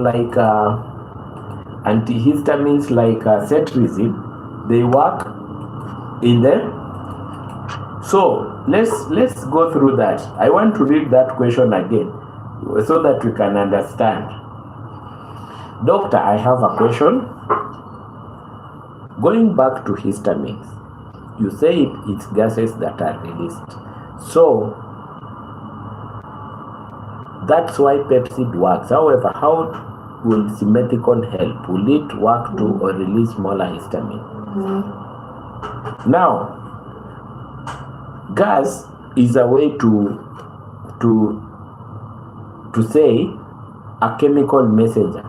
like cetirizine, they work in there. So let's go through that. I want to read that question again, so that we can understand. Doctor, I have a question. Going back to histamines, you say it's gases that are released. So that's why Pepsid works. However, how will simethicone help? Will it work too, or release smaller histamine? Now, gas is a way to say a chemical messenger.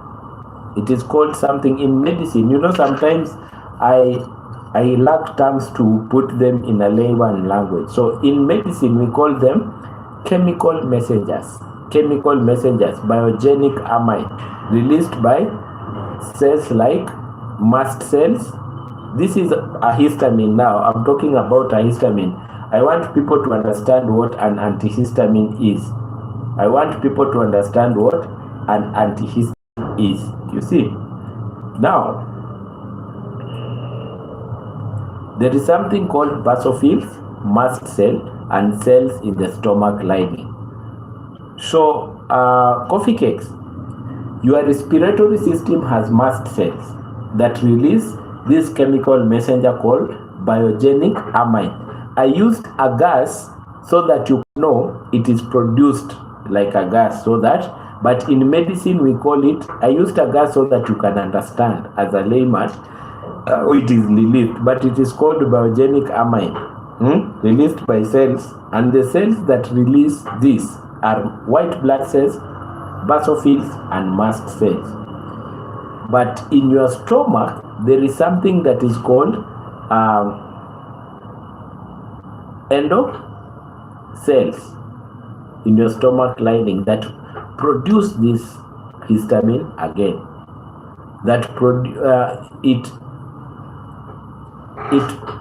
It is called something in medicine. You know, sometimes I lack terms to put them in a layman language. So in medicine, we call them chemical messengers. Chemical messengers, biogenic amine, released by cells like mast cells. This is a histamine. Now I'm talking about a histamine. I want people to understand what an antihistamine is. You see, now there is something called basophils, mast cell, and cells in the stomach lining. So, Coffee Cakes, your respiratory system has mast cells that release this chemical messenger called biogenic amine. I used a gas so that you know it is produced like a gas, but in medicine we call it, I used a gas so that you can understand as a layman, it is released, but it is called biogenic amine, released by cells, and the cells that release this are white blood cells, basophils, and mast cells. But in your stomach, there is something that is called endo cells in your stomach lining that produce this histamine again. That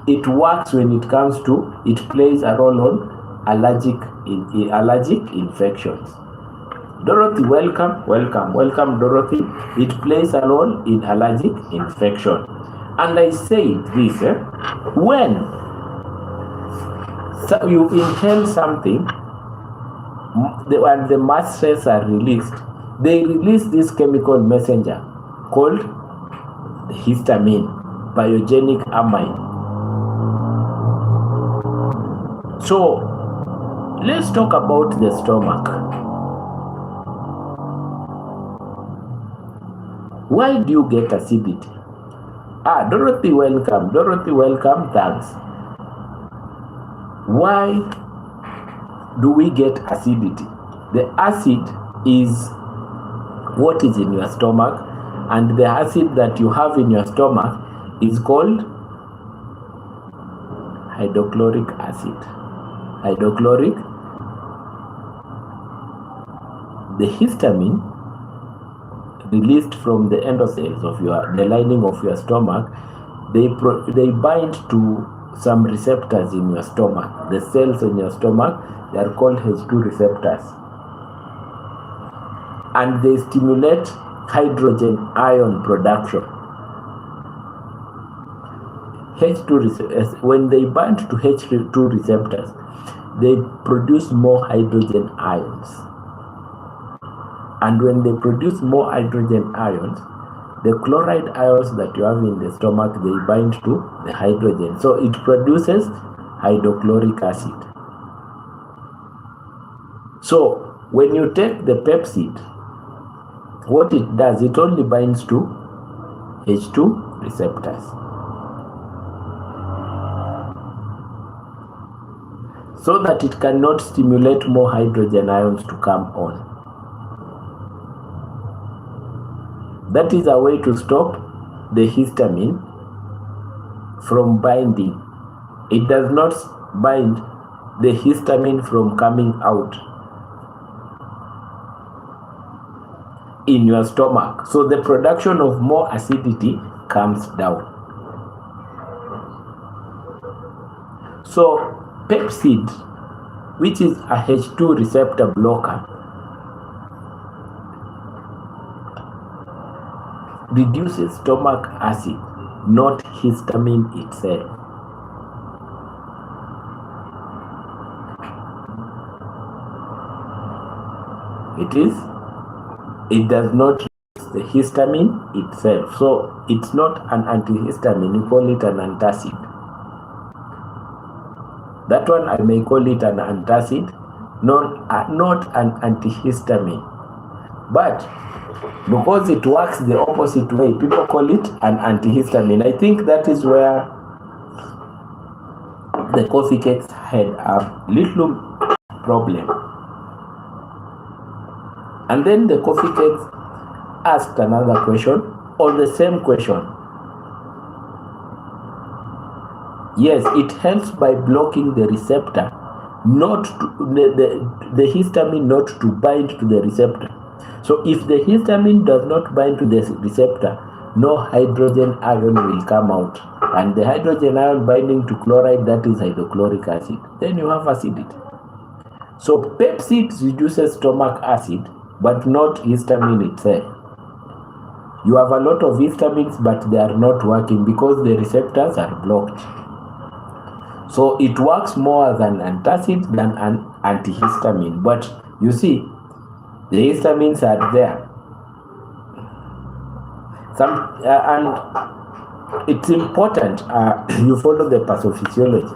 it works when it comes to, it plays a role on allergic infections. Dorothy, welcome, Dorothy. It plays a role in allergic infection. And I say this, when you inhale something, when the mast cells are released, they release this chemical messenger called histamine, biogenic amine. So let's talk about the stomach. Why do you get acidity? Dorothy, welcome. Dorothy, welcome. Thanks. Why do we get acidity? The acid is what is in your stomach, and the acid that you have in your stomach is called hydrochloric acid. Hydrochloric. The histamine released from the endocells of the lining of your stomach, they bind to some receptors in your stomach. The cells in your stomach, they are called H2 receptors, and they stimulate hydrogen ion production. When they bind to H2 receptors, they produce more hydrogen ions. And when they produce more hydrogen ions, the chloride ions that you have in the stomach, they bind to the hydrogen. So it produces hydrochloric acid. So when you take the Pepsid, what it does, it only binds to H2 receptors. So that it cannot stimulate more hydrogen ions to come on. That is a way to stop the histamine from binding. It does not bind the histamine from coming out in your stomach. So the production of more acidity comes down. So Pepsid, which is a H2 receptor blocker, reduces stomach acid, not histamine itself. It does not reduce the histamine itself. So it's not an antihistamine, you call it an antacid. That one I may call it an antacid, not an antihistamine. But because it works the opposite way, people call it an antihistamine. I think that is where the coffee cakes had a little problem. And then the coffee cakes asked another question, or the same question. Yes, it helps by blocking the receptor, not to, the histamine not to bind to the receptor. So if the histamine does not bind to the receptor, no hydrogen ion will come out. And the hydrogen ion binding to chloride, that is hydrochloric acid. Then you have acidity. So Pepsid reduces stomach acid, but not histamine itself. You have a lot of histamines, but they are not working because the receptors are blocked. So it works more as an antacid than an antihistamine. But you see, the histamines are there. And it's important you follow the pathophysiology.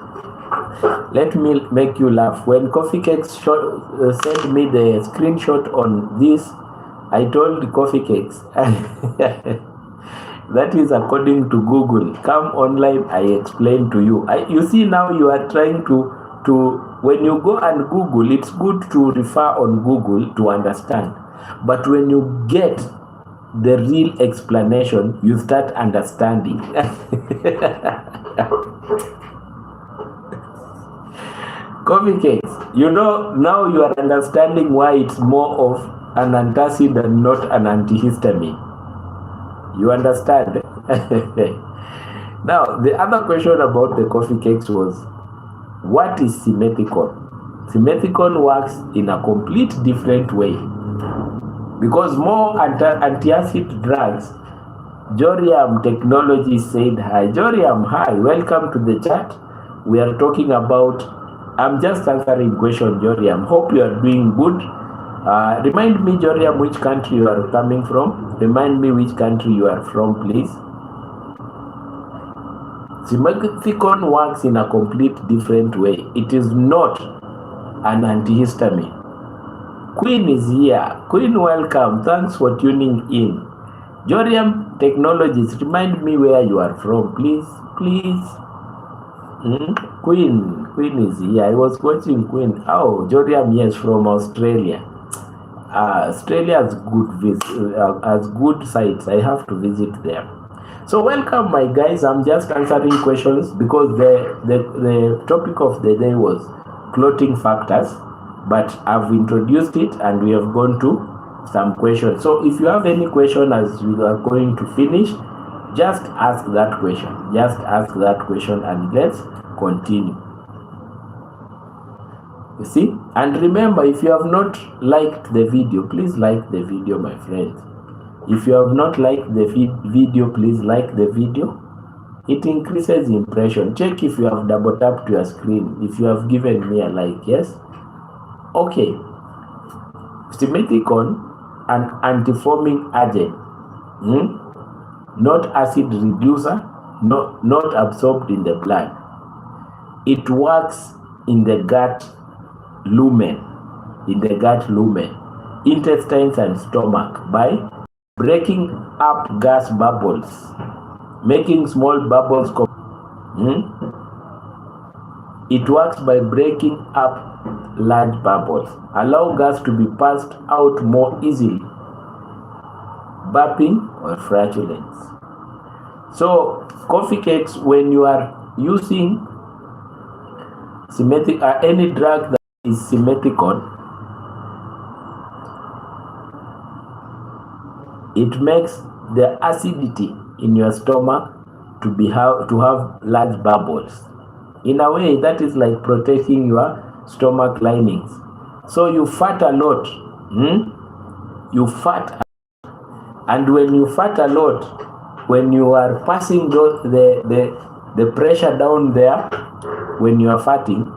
Let me make you laugh. When Coffee Cakes sent me the screenshot on this, I told the Coffee Cakes, that is according to Google. Come online, I explain to you. You see now you are trying to when you go and Google, it's good to refer on Google to understand. But when you get the real explanation, you start understanding. Coffee Cakes, you know, now you are understanding why it's more of an antacid and not an antihistamine. You understand? Now, the other question about the Coffee Cakes was, what is simethicone? Simethicone works in a complete different way. Because more antiacid drugs, Joriam Technology said hi. Joriam, hi, welcome to the chat. We are talking about, I'm just answering question, Joriam. Hope you are doing good. Remind me, Joriam, which country you are coming from. Remind me which country you are from, please. Simethicone works in a complete different way. It is not an antihistamine. Queen is here. Queen, welcome. Thanks for tuning in. Joriam Technologies, remind me where you are from, please. Queen is here. I was watching Queen. Oh, Joriam, yes, from Australia. Australia has good sites. I have to visit there. So welcome, my guys. I'm just answering questions because the topic of the day was clotting factors, but I've introduced it and we have gone to some questions. So if you have any question as we are going to finish, just ask that question. Just ask that question and let's continue. You see? And remember, if you have not liked the video, please like the video, my friends. If you have not liked the video, please like the video. It increases impression. Check if you have double tapped your screen. If you have given me a like, yes? Okay. Simethicone, an antifoaming agent, not acid reducer, not absorbed in the blood. It works in the gut lumen, intestines and stomach by breaking up gas bubbles, making small bubbles. It works by breaking up large bubbles, allow gas to be passed out more easily, burping or flatulence. So coffee cakes, when you are using any drug that is simethicone, it makes the acidity in your stomach to have large bubbles. In a way, that is like protecting your stomach linings. So you fart a lot. You fart, and when you fart a lot, when you are passing the pressure down there, when you are farting,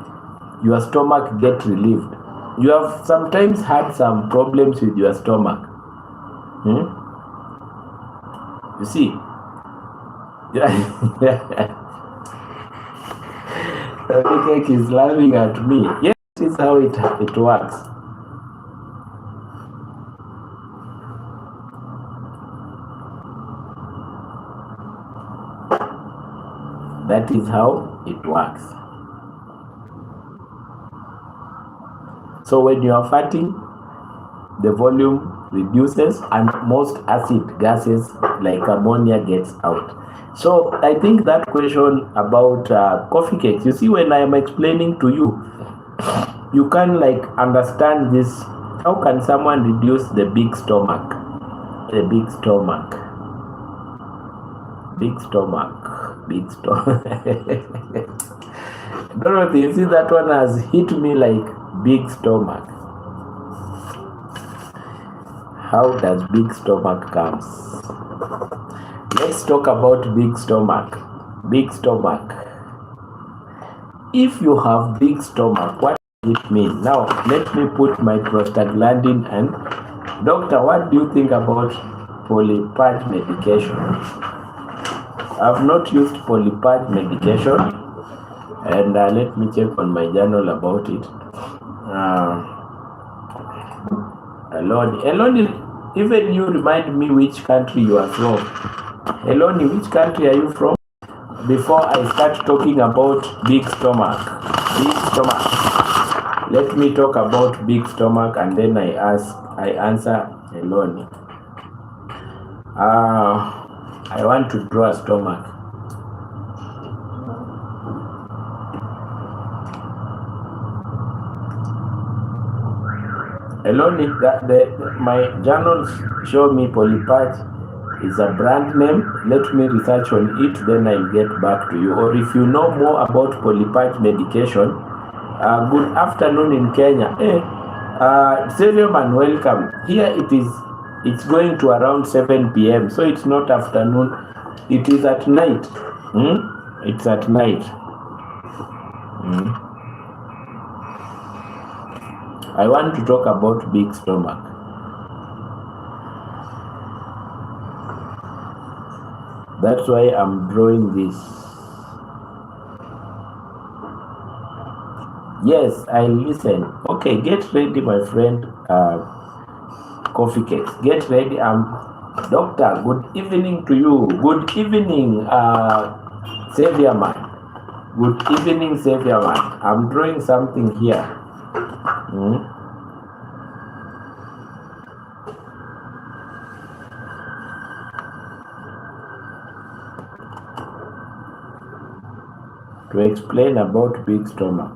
your stomach gets relieved. You have sometimes had some problems with your stomach. You see? The cake is laughing at me. Yes, this is how it works. That is how it works. So when you are farting, the volume reduces and most acid gases like ammonia gets out. So I think that question about coffee cakes, you see, when I am explaining to you, you can like understand this. How can someone reduce the big stomach? Big stomach. Dorothy, you see, that one has hit me like big stomach. How does big stomach comes? Let's talk about big stomach. If you have big stomach, what does it mean? Now, let me put my prostaglandin and doctor, what do you think about polypatch medication? I've not used polypatch medication, and let me check on my journal about it. Eloni, even you remind me which country you are from. Eloni, which country are you from? Before I start talking about big stomach. Let me talk about big stomach and then I answer Eloni. I want to draw a stomach. Eloni, my journals show me polypatch is a brand name. Let me research on it, then I'll get back to you. Or if you know more about polypatch medication, good afternoon in Kenya. Xavier man, welcome. Here it's going to around 7 p.m. So it's not afternoon, it is at night. It's at night. I want to talk about big stomach. That's why I'm drawing this. Yes, I listen. Okay, get ready, my friend. Coffee cakes. Get ready. Doctor, good evening to you. Good evening, Savior man. Good evening, Savior man. I'm drawing something here. To explain about big stomach.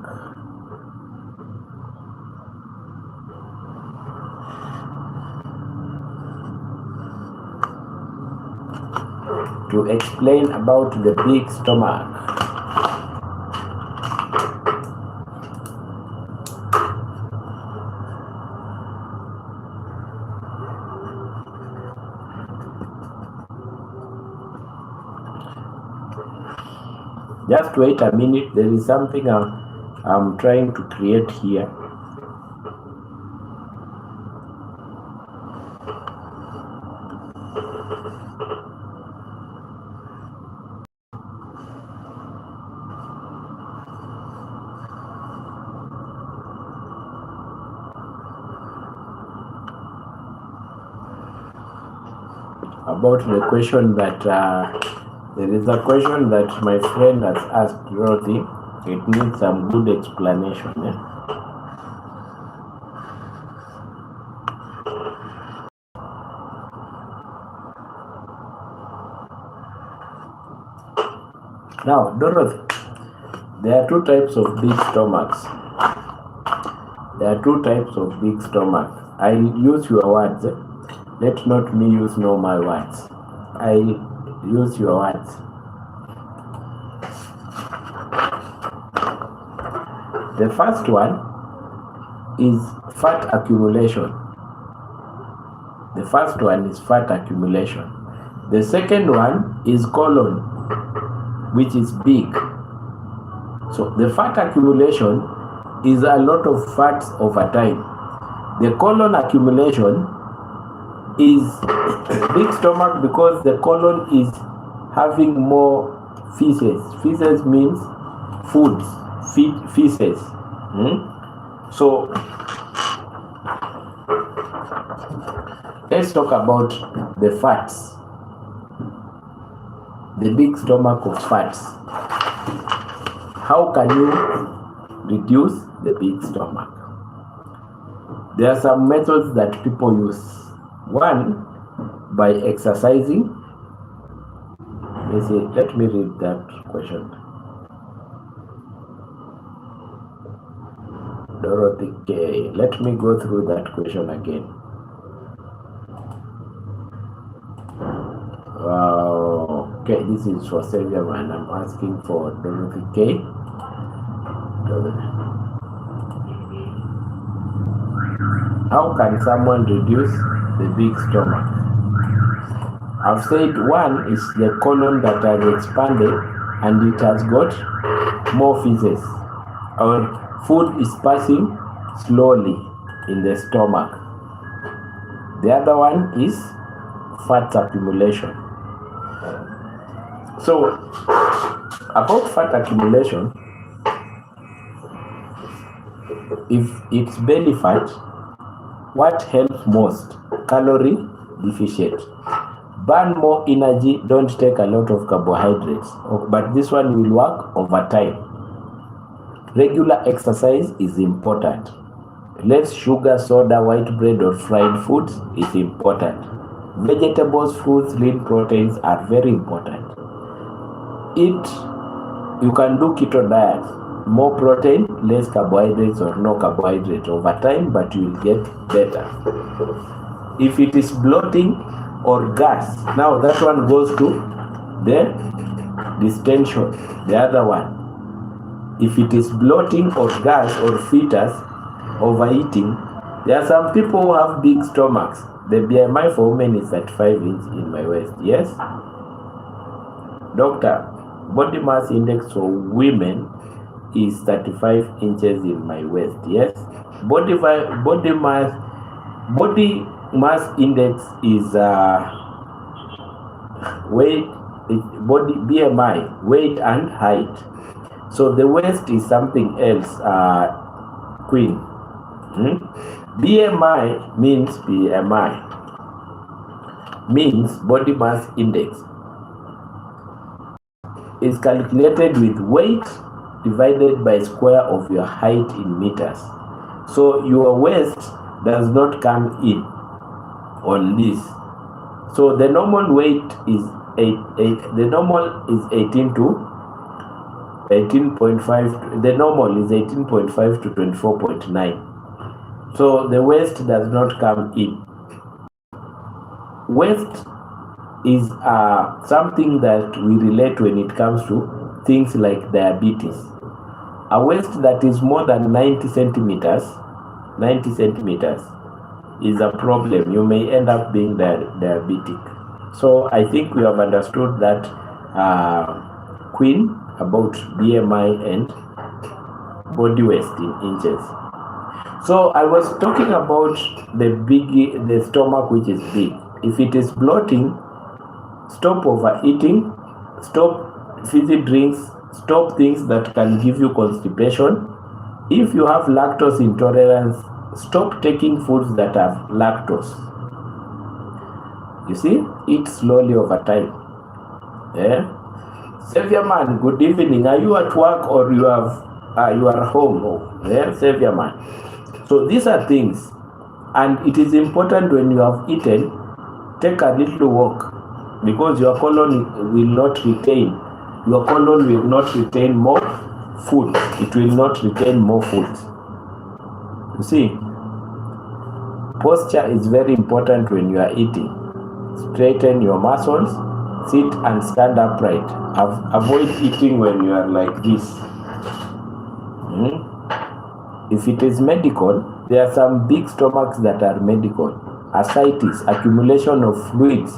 To explain about the big stomach. Just wait a minute. There is something I'm trying to create here. About the question that there is a question that my friend has asked, Dorothy. It needs some good explanation. Now, Dorothy, there are two types of big stomachs. There are two types of big stomachs. I'll use your words. Let not me use normal words. I'll use your words. The first one is fat accumulation. The first one is fat accumulation. The second one is colon, which is big. So the fat accumulation is a lot of fats over time. The colon accumulation is big stomach because the colon is having more feces. Feces means foods, feces. So let's talk about the fats. The big stomach of fats. How can you reduce the big stomach? There are some methods that people use. One, by exercising. Let me read that question. Dorothy K. Let me go through that question again. Okay, this is for Sylvia and I'm asking for Dorothy K. How can someone reduce the big stomach? I've said one is the colon that has expanded and it has got more feces, or food is passing slowly in the stomach. The other one is fat accumulation. So, about fat accumulation, if it's belly fat, what helps most? Calorie deficient. Burn more energy, don't take a lot of carbohydrates. But this one will work over time. Regular exercise is important. Less sugar, soda, white bread or fried foods is important. Vegetables, fruits, lean proteins are very important. You can do keto diet. More protein, less carbohydrates or no carbohydrate over time, but you will get better. If it is bloating or gas, now that one goes to the distension, the other one. If it is bloating or gas or fetus, overeating, there are some people who have big stomachs. The BMI for women is at 5 inches in my waist. Yes? Doctor, body mass index for women is 35 inches in my waist. Yes? Body mass index is weight, body BMI, weight and height. So the waist is something else, Queen. BMI means body mass index. Is calculated with weight divided by square of your height in meters. So your waist does not come in on this. So the normal weight is 18 to 18.5. The normal is 18.5 to 24.9. So the waist does not come in. Waist is something that we relate when it comes to things like diabetes. A waist that is more than 90 centimeters is a problem. You may end up being diabetic. So I think we have understood that, Queen, about BMI and body weight in inches. So I was talking about the stomach, which is big. If it is bloating, stop overeating, stop fizzy drinks, stop things that can give you constipation. If you have lactose intolerance, stop taking foods that have lactose. You see, eat slowly over time. Savior man, good evening. Are you at work or you are home? Savior man. So these are things, and it is important when you have eaten, take a little walk, because your colon will not retain more food. It will not retain more food. You see, posture is very important when you are eating. Straighten your muscles, sit and stand upright. Avoid eating when you are like this. If it is medical, there are some big stomachs that are medical. Ascites, accumulation of fluids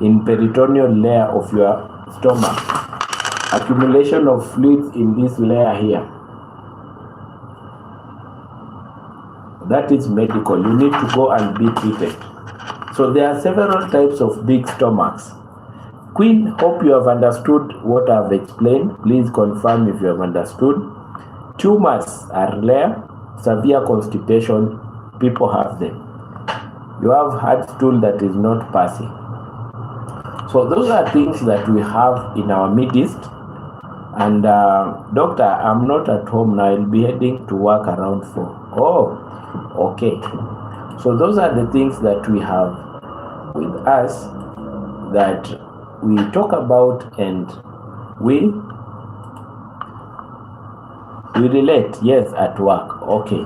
in peritoneal layer of your stomach. Accumulation of fluids in this layer here. That is medical. You need to go and be treated. So there are several types of big stomachs. Queen, hope you have understood what I have explained. Please confirm if you have understood. Tumors are rare. Severe constipation, people have them. You have hard stool that is not passing. So those are things that we have in our midst. And doctor, I'm not at home now. I'll be heading to work around 4. Oh, okay. So those are the things that we have with us that we talk about and we relate. Yes, at work. Okay.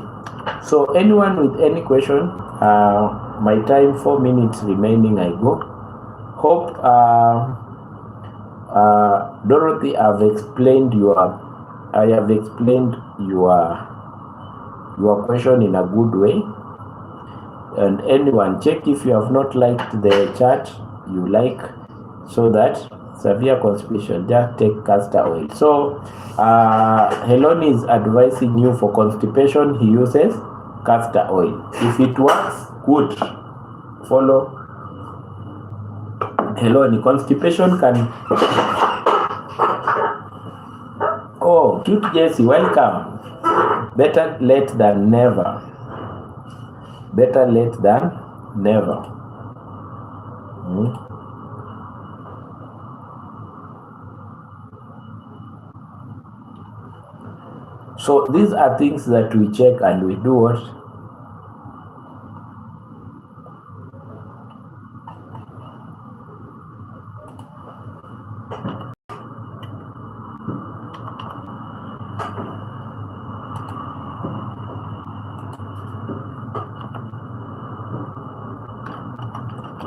So anyone with any question? My time 4 minutes remaining. I go. Hope Dorothy, I have explained your question in a good way. And anyone, check if you have not liked the chat, you like, so that severe constipation, just take castor oil. So Heloni is advising you for constipation, he uses castor oil. If it works, good. Follow Heloni. Constipation can... Oh, cute Jessie, welcome. Better late than never. Better late than never. So these are things that we check and we do what?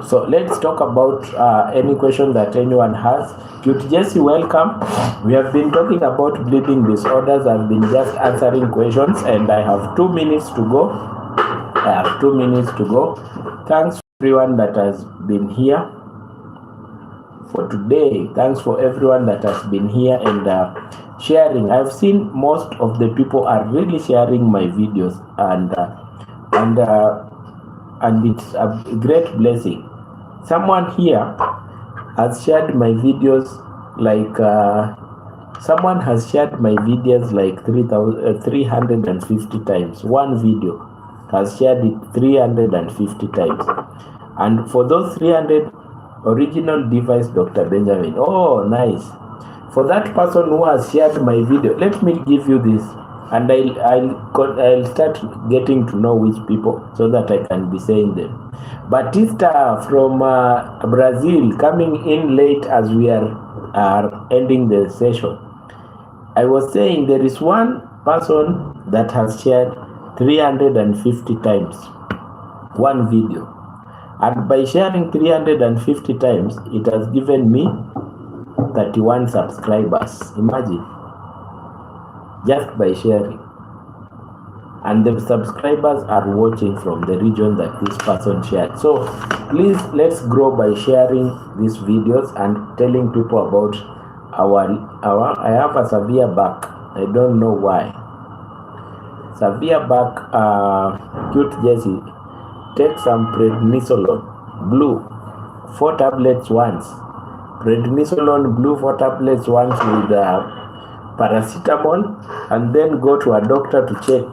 So let's talk about any question that anyone has. Cute Jessie, welcome. We have been talking about bleeding disorders. I've been just answering questions and I have 2 minutes to go. Thanks for everyone that has been here for today. Thanks for everyone that has been here and sharing. I've seen most of the people are really sharing my videos and it's a great blessing. Someone here has shared my videos like Someone has shared my videos like 350 times. One video has shared it 350 times. And for those 300 original device, Dr. Benjamin, oh, nice. For that person who has shared my video, let me give you this, and I'll start getting to know which people so that I can be saying them. Batista from Brazil, coming in late as we are ending the session. I was saying there is one person that has shared 350 times one video, and by sharing 350 times, it has given me 31 subscribers. Imagine, just by sharing. And the subscribers are watching from the region that this person shared. So please, let's grow by sharing these videos and telling people about our I have a severe back. I don't know why. Severe back, cute Jessie. Take some prednisolone blue, 4 tablets once. Prednisolone blue, 4 tablets once with paracetamol, and then go to a doctor to check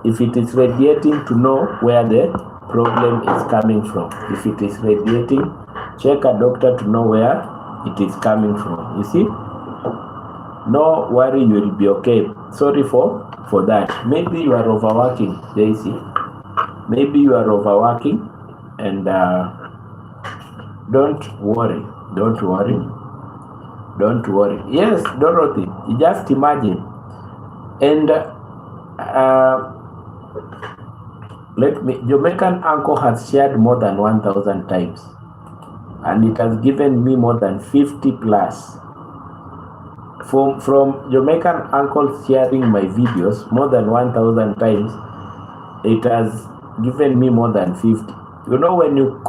if it is radiating, to know where the problem is coming from. If it is radiating, check a doctor to know where it is coming from. You see? No worry, you will be okay. Sorry for that. Maybe you are overworking, Daisy. Maybe you are overworking, and don't worry. Yes, Dorothy, just imagine. And Jamaican uncle has shared more than 1,000 times, and it has given me more than 50 plus. From Jamaican uncle sharing my videos more than 1,000 times, it has given me more than 50. You know, when you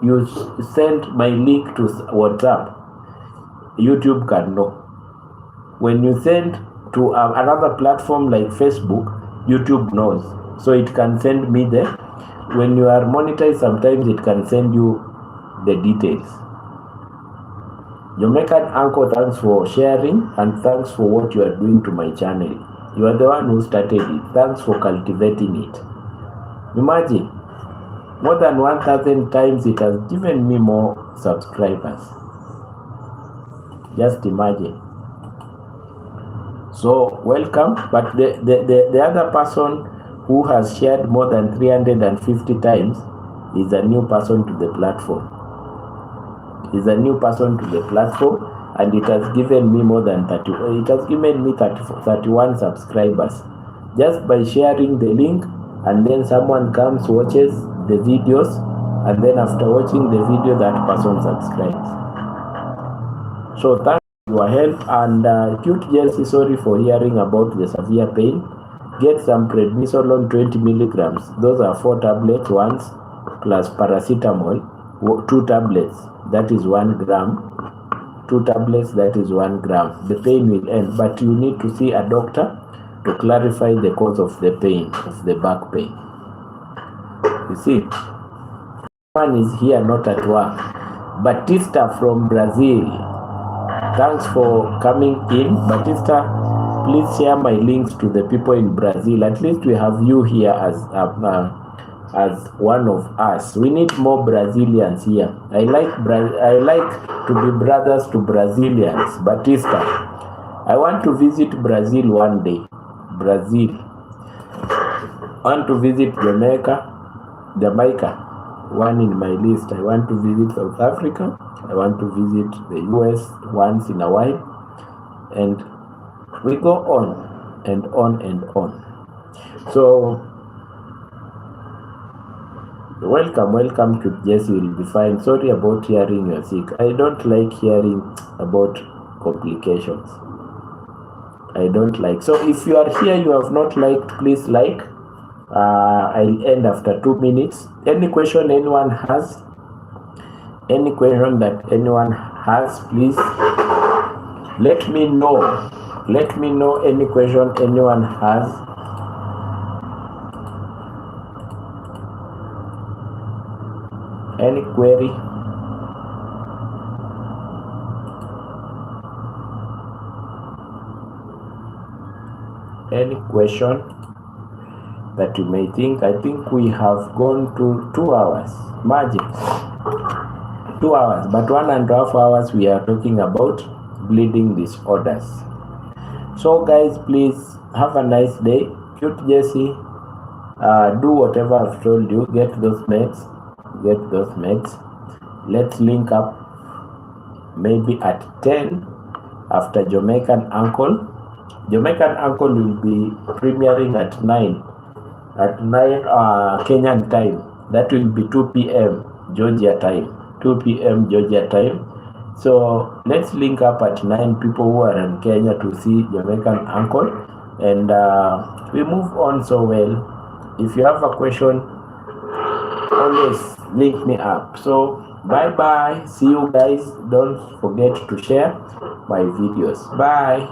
you send my link to WhatsApp, YouTube can know. When you send to another platform like Facebook, YouTube knows. So it can send me the, when you are monetized, sometimes it can send you the details. Jamaican uncle, thanks for sharing, and thanks for what you are doing to my channel. You are the one who started it. Thanks for cultivating it. Imagine, more than 1,000 times it has given me more subscribers. Just imagine. So welcome. But the other person who has shared more than 350 times is a new person to the platform. And it has given me more than 31 subscribers just by sharing the link. And then someone comes, watches the videos, and then after watching the video, that person subscribes. So thank you for your help. And cute Jesse, sorry for hearing about the severe pain. Get some prednisolone 20 milligrams. Those are 4 tablets once, plus paracetamol 2 tablets. That is 1 gram. 2 tablets, that is 1 gram. The pain will end, but you need to see a doctor to clarify the cause of the pain, of the back pain. You see, one is here, not at work. Batista from Brazil, thanks for coming in. Batista, please share my links to the people in Brazil. At least we have you here as one of us. We need more Brazilians here. I like to be brothers to Brazilians. Batista, I want to visit Brazil one day. Brazil. I want to visit Jamaica, one in my list. I want to visit South Africa. I want to visit the US once in a while. And we go on and on and on. So welcome to Jesse. Will be fine. Sorry about hearing you're sick. I don't like hearing about complications. I don't like. So if you are here, you have not liked, please like. I'll end after 2 minutes. Any question anyone has? Any question that anyone has, please let me know. Let me know any question anyone has. Any query? any question that you may think. I think we have gone to 2 hours. Imagine 2 hours, but 1.5 hours we are talking about bleeding disorders. So guys, please have a nice day. Cute Jesse, do whatever I've told you. Get those meds. Let's link up maybe at 10 after Jamaican Uncle. Jamaican Uncle will be premiering at 9 Kenyan time. That will be 2 p.m. Georgia time. 2 p.m. Georgia time. So let's link up at 9, people who are in Kenya, to see Jamaican Uncle, and we move on so well. If you have a question, always link me up. So bye. See you guys. Don't forget to share my videos. Bye.